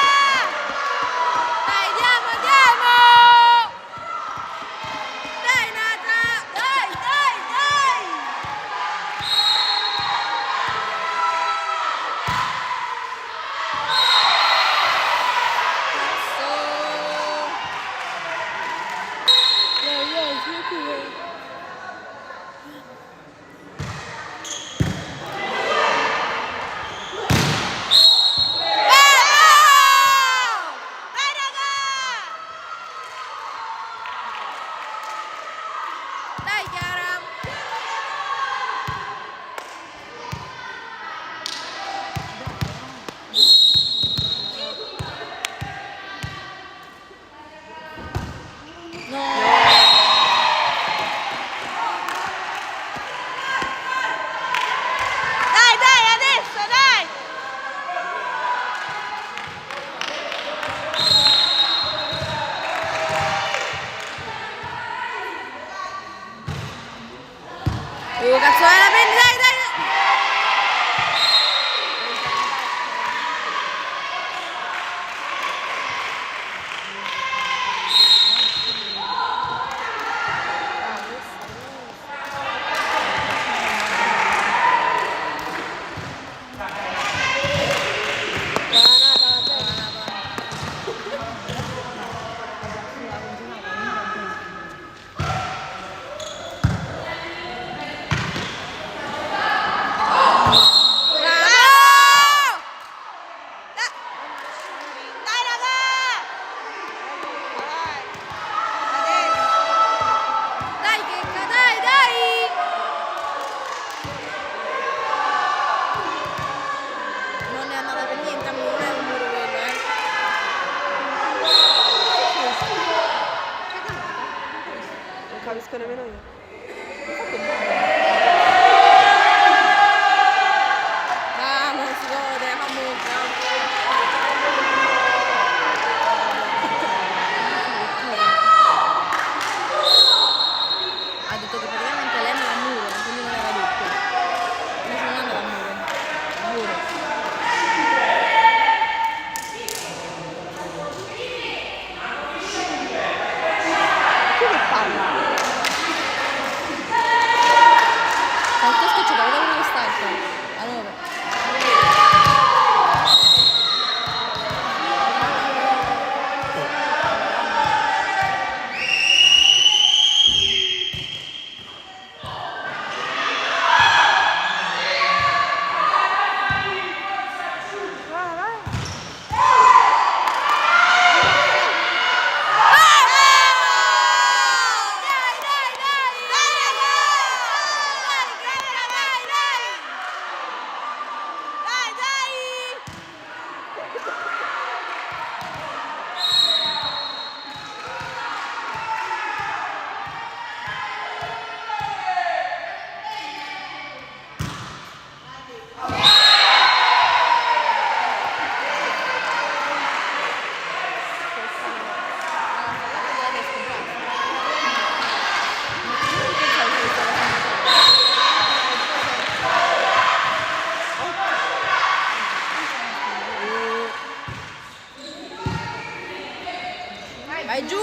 Vai giù!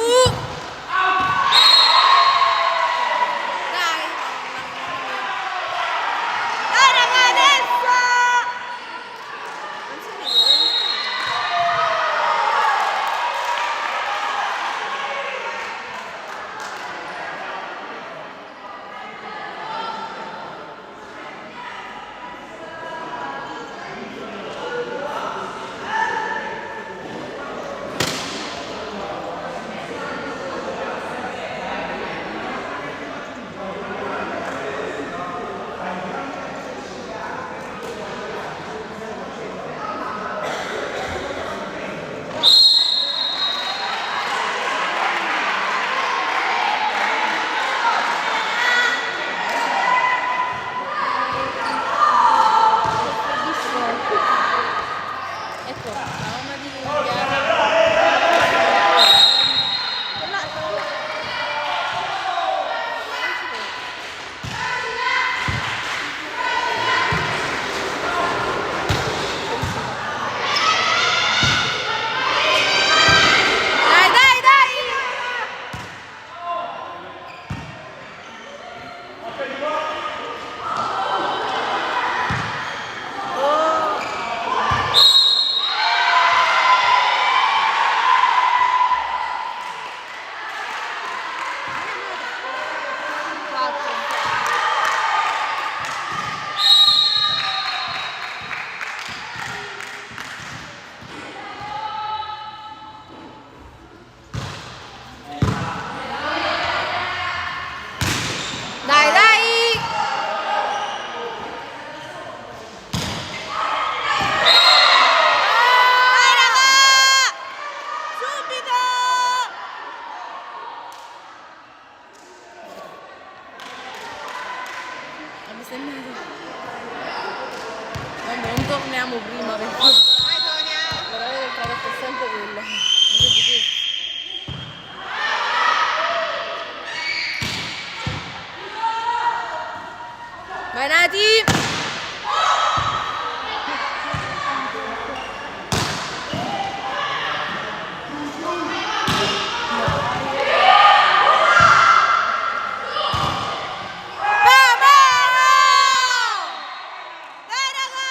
Dai! Dai raga, adesso! Non si vede. Ecco, la mamma di Dai, dai, dai! Dai, dai! Dai, raga! Subito! Mi sembra... Vabbè, non torniamo prima perché... Vai, Tonia! L'orario del traghetto è sempre quello. Non so di che. Vai Nati! Dai raga!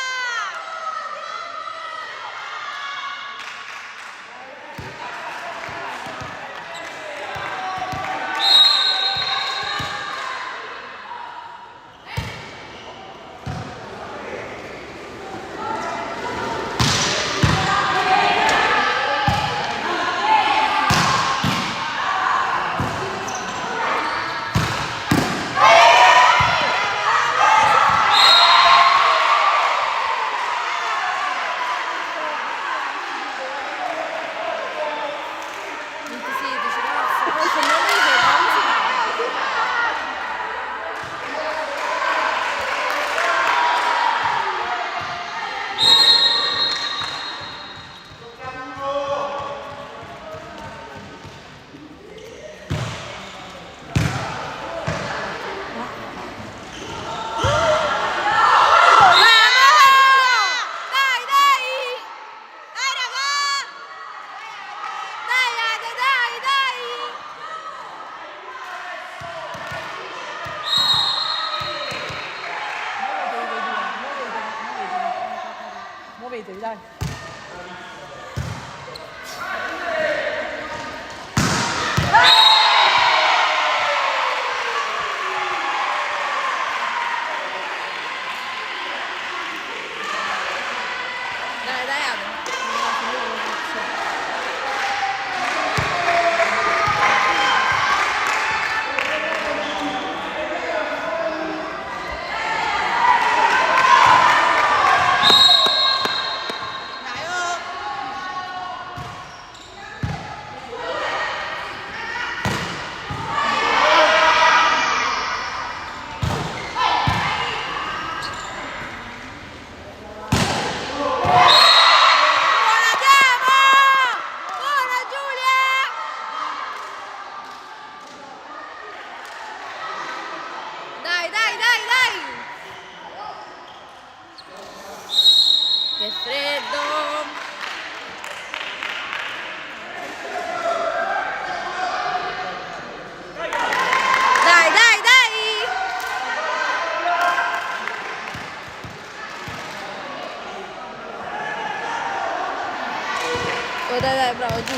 Oh, dai, bravo, giù.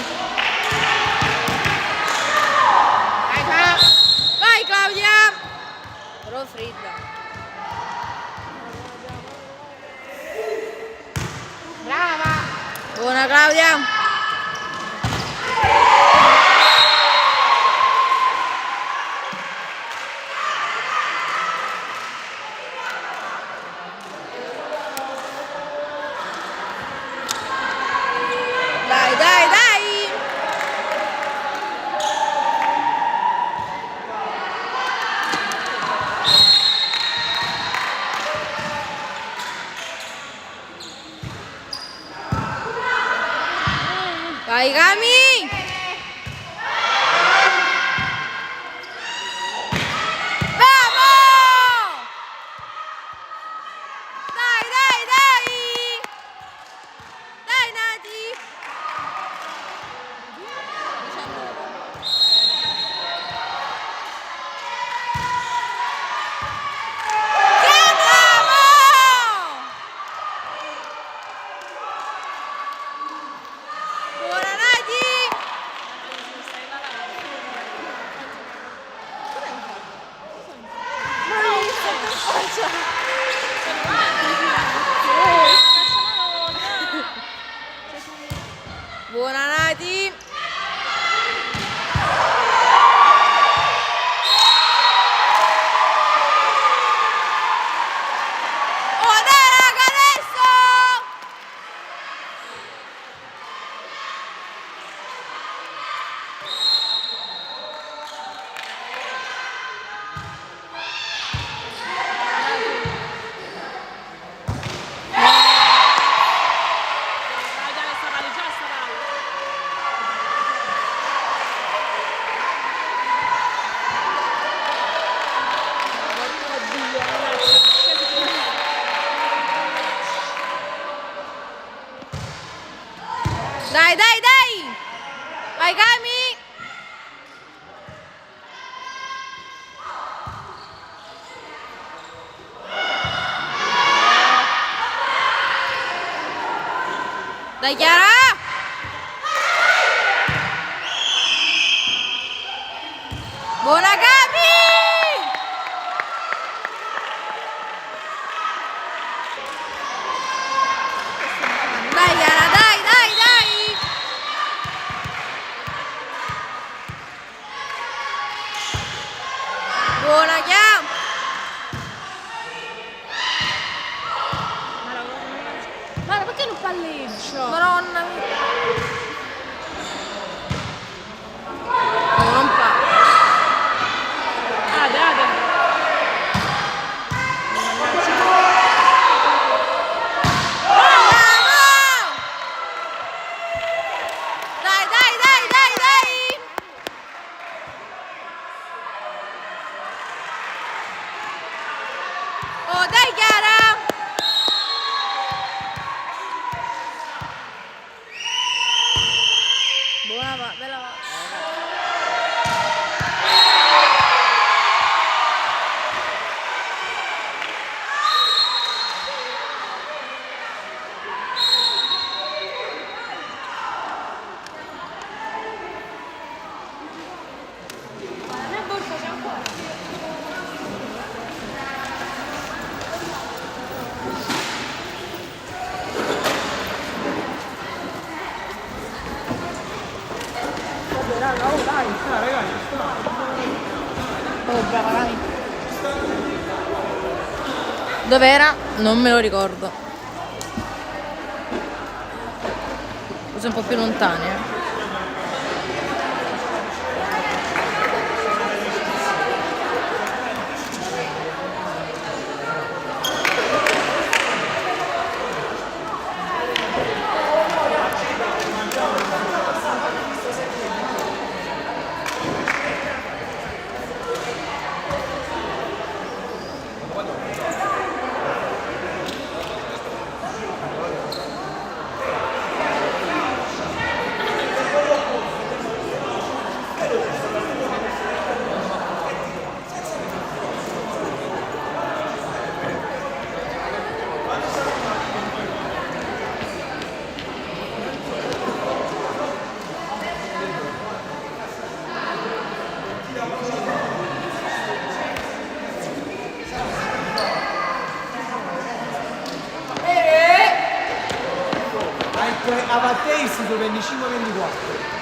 Vai, Claudia! Però fredda. Brava! Buona, Claudia! Dai! Vai, Cami! Vamos! Dai! Dai, Nati! Bravo! Buona, Nati! Buona, Nati! Oh, dai, raga, adesso! Dai! Vai, Cami! Dai, Chiara! Buona, Cami! Dai, Chiara, dai! Buona, Chiara! Mara, perché non palleggio? Madonna mia! No, non fa. Ade. Bravo! Dai! Oh, dai, Chiara! Buona, bella. Oh, brava, dai. Dov'era? Non me lo ricordo. Forse un po' più lontane, eh. 25-24.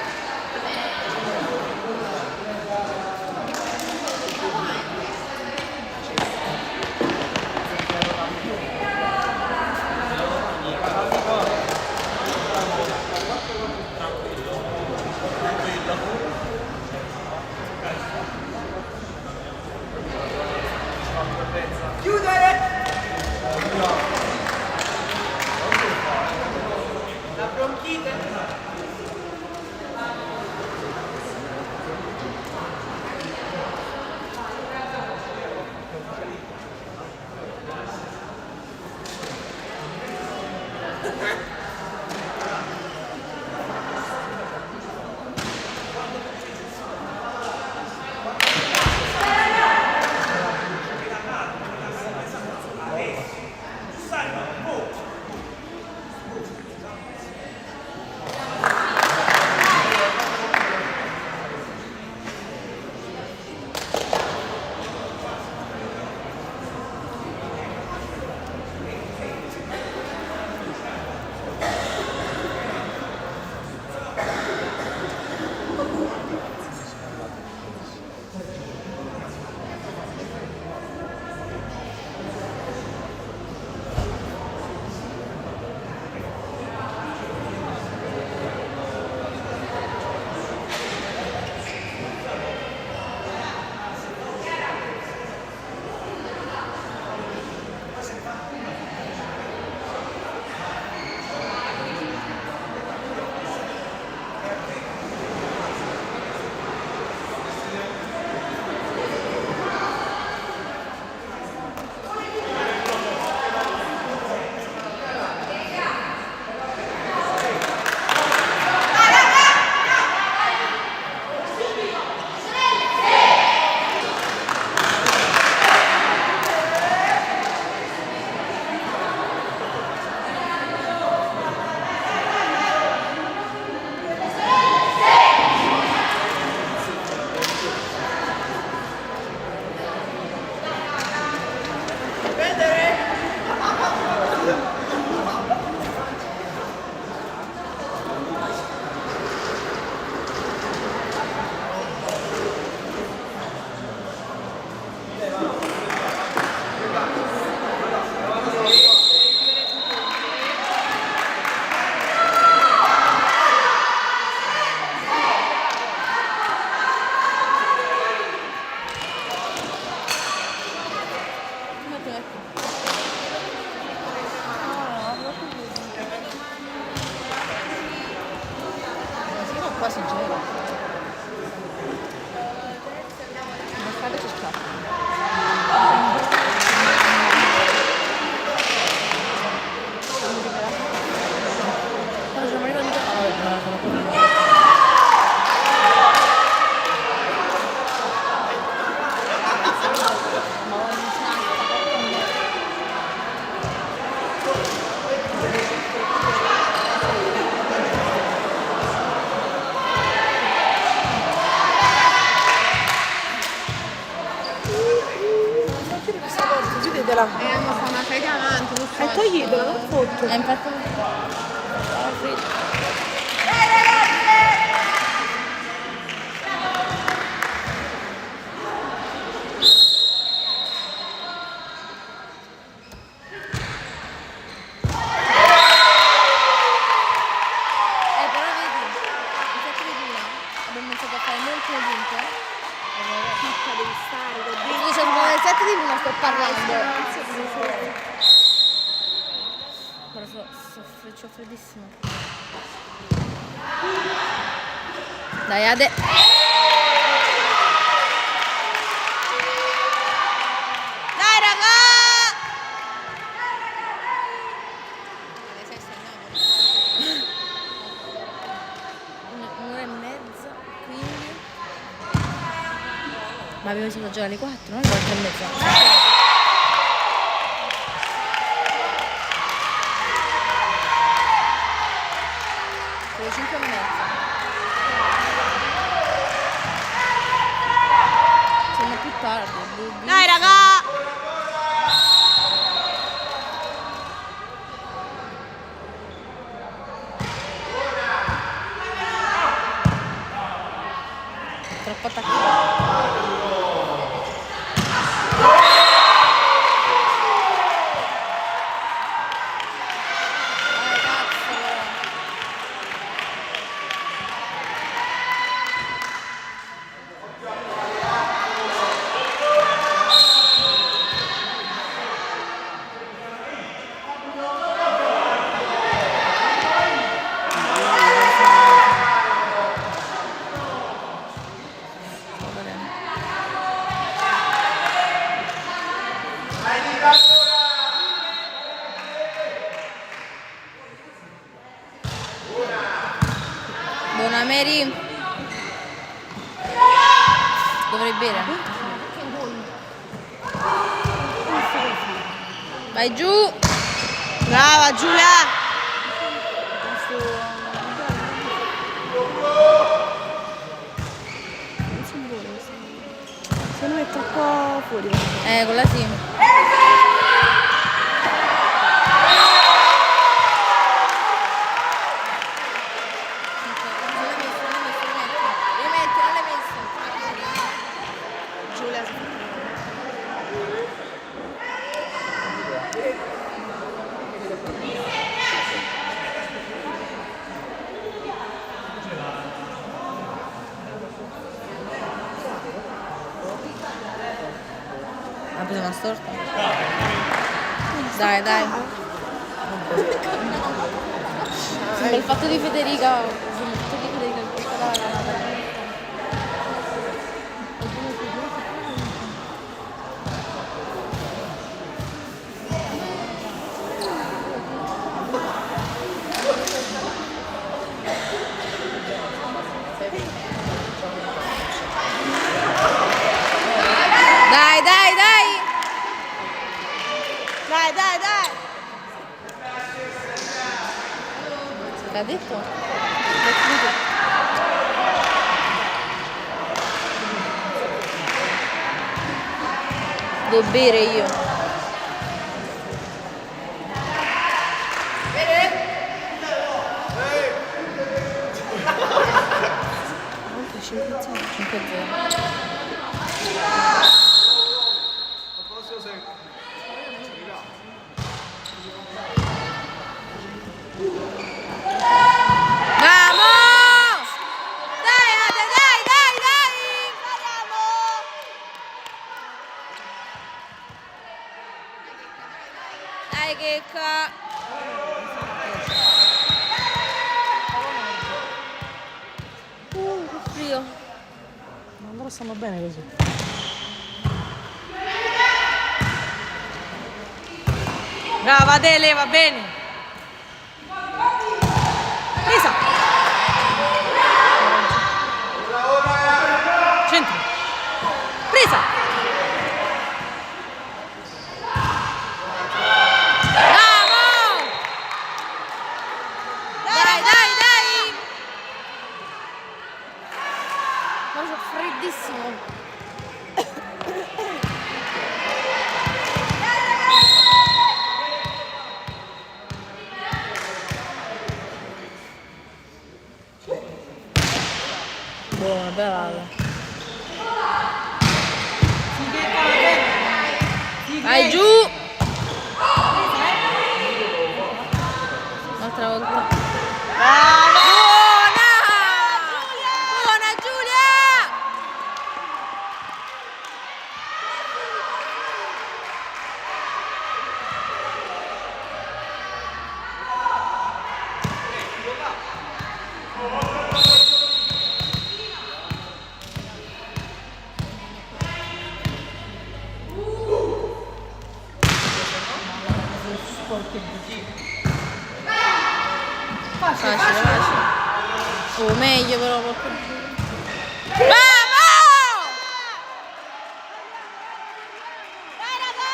Quasi gelo. Ma fate c'è scappa. No, sono arrivati Chiudetela. ma fa una fede avanti, non so. E toglietela, non fotto. Infatti però vedi, infatti vedi là, abbiamo iniziato a fare molto ovunque. Picca, devi stare, Io sono nel 7 di 1 sto parlando. Guarda, c'ho freddissimo. Dai, Ade. Dai, raga! Un'ora e mezza, quindi. Ma abbiamo iniziato a giocare alle 4, non alle 4 e mezza. Alle 5 e mezza. Siamo più tardi. Dai, raga! troppo attaccato. Buona Mary. Dovrei bere. Vai giù. Brava Giulia! Secondo me è troppo fuori. Quella sì. Giulia si fa. Ha preso una storta? Dai, dai. Sembra il fatto di Federica. Sembra il fatto di Federica che porta la granata. Dai, dai, dai! Dai, dai, dai! L'ha detto? Devo bere io. Quanto 5-0? 5-0. Vamos! Dai, Ade, dai, dai, dai! Dai, Checca! Che frio! Ma loro stanno bene così. Brava Adele, va bene! Presa! Centro! Presa! Vamos! Dai, dai, dai! Ma sono freddissimo! Buona, bella. Vai giù! Un'altra volta. Buona! Buona Giulia! Facile, facile. Oh, meglio però qualcuno. Vamos! Dai raga!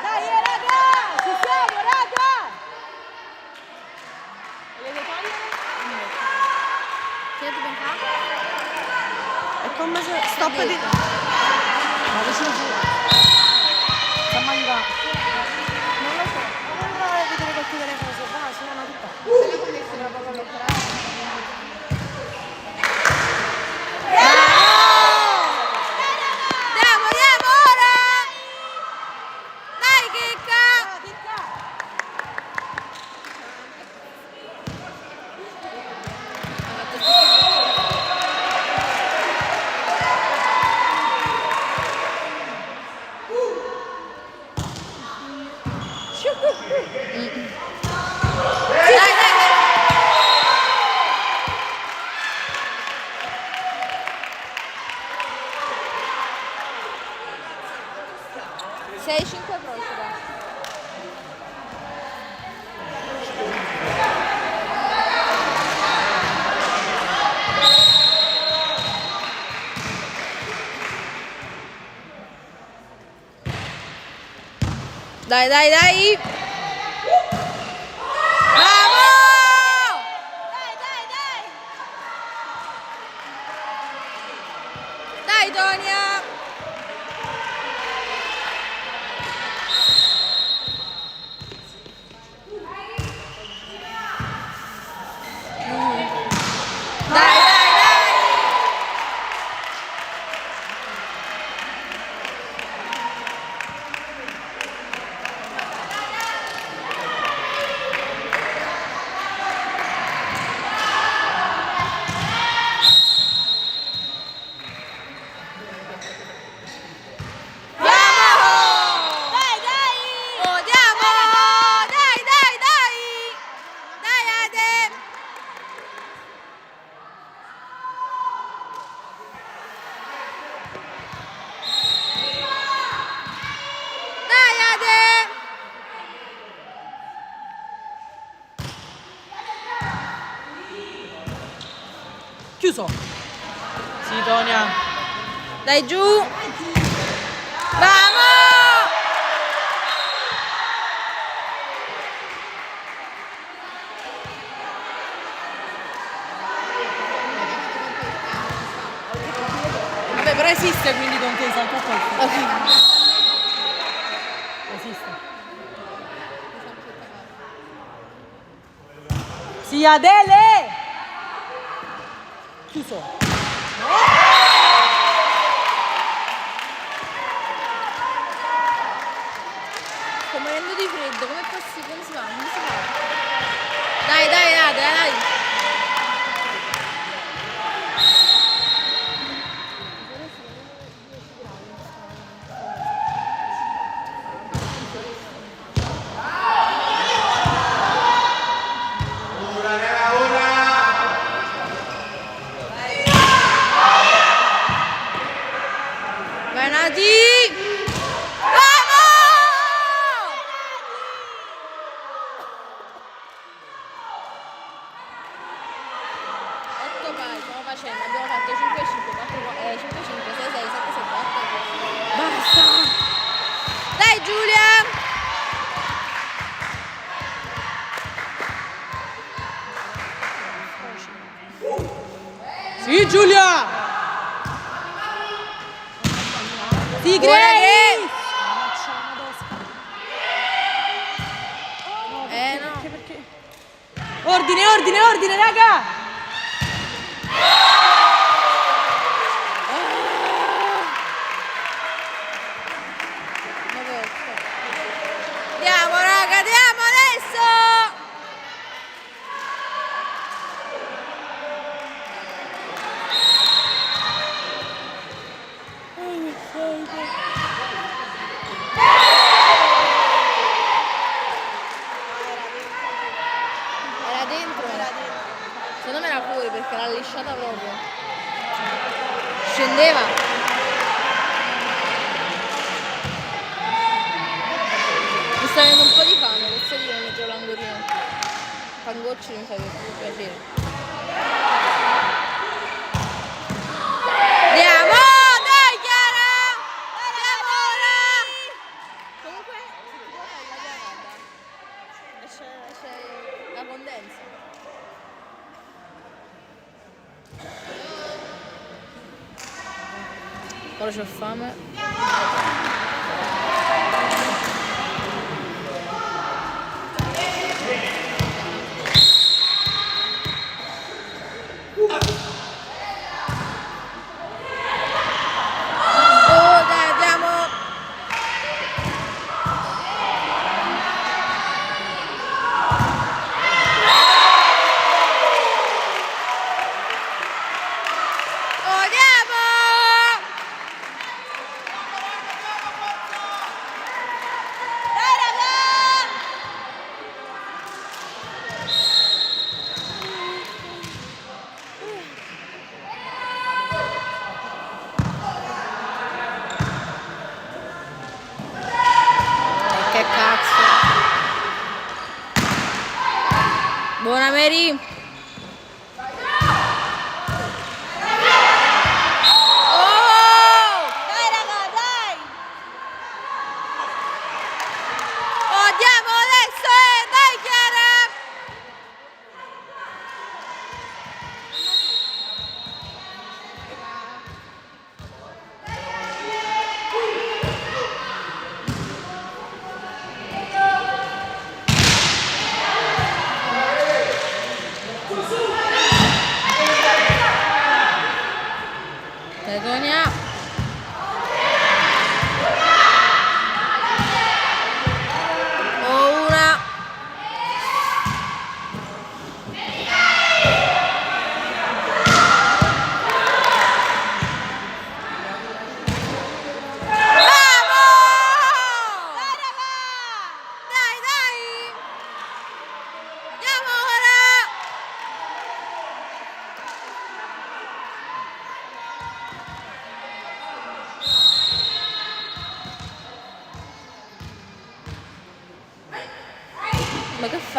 Dai raga! Ci siamo raga! Volete togliere? Che dobbiamo fare? È come se stop di... Ma vicino giù. Sta mangiando. Non lo so, ma non a vedere col telefono se va, se no è una tutta. Dai, dai, dai. Bravo! Dai, dai, dai. Dai, Tonia. Dai, dai, dai. Dai, dai! Andiamo! Dai, dai, dai! Dai, Ade! Dai, Ade! Chiuso. Sì, Tonia. Dai, giù! Vamo! Vabbè, però esiste quindi contesa un po' esiste. Sì, Adele! Chiuso. Sto morendo di freddo, com'è possibile? Come si fa? Come si fa? Dai, dai, Ade, dai! Vai, Nati! Vamo! 8 pari, stiamo facendo, abbiamo fatto 5, 5, 4, 5, 5, 6, 6, 7, 7, 8. Basta! Dai, Giulia! Sì, Giulia! Sì, Buona, Grace! No. Ordine, ordine, ordine, raga! Andiamo, raga, andiamo adesso! Era dentro? Secondo me era fuori perché l'ha lisciata proprio. Scendeva. Mi sta venendo un po' di fame, posso dire, nel mezzo l'angolino. Pangocci mi fa piacere. Andiamo! Dai, Chiara! Andiamo ora! Comunque, se ti vuoi fare l'aria calda, esce la condensa. Ora c'ho fame. Oh, dai, andiamo! Oh, andiamo! Dai, raga! Che cazzo! Buona Mary! Oh! Dai, raga, dai!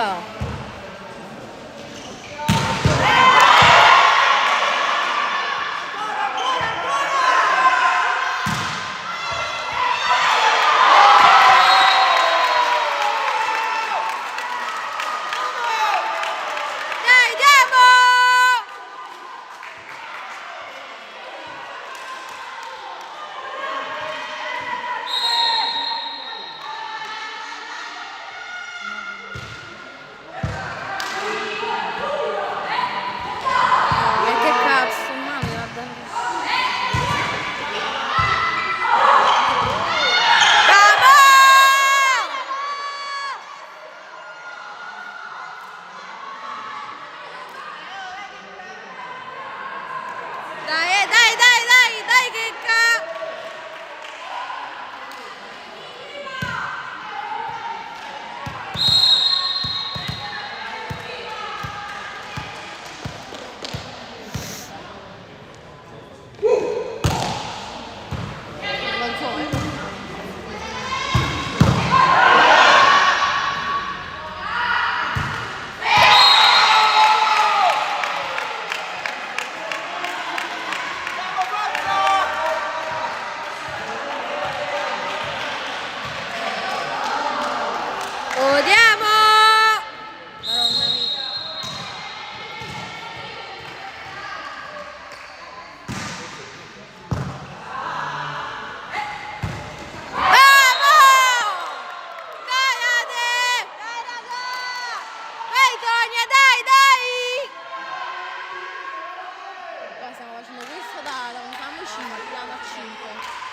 Forza! Dai, andiamo! E che cazzo, mamma, guarda. Dai, che cazzo! Non so, Odiamo! Madonna mia. Vamos! Dai Ade! Dai raga! Dai Tonia, dai! Poi stiamo facendo questo da un campo 5, arriviamo a 5.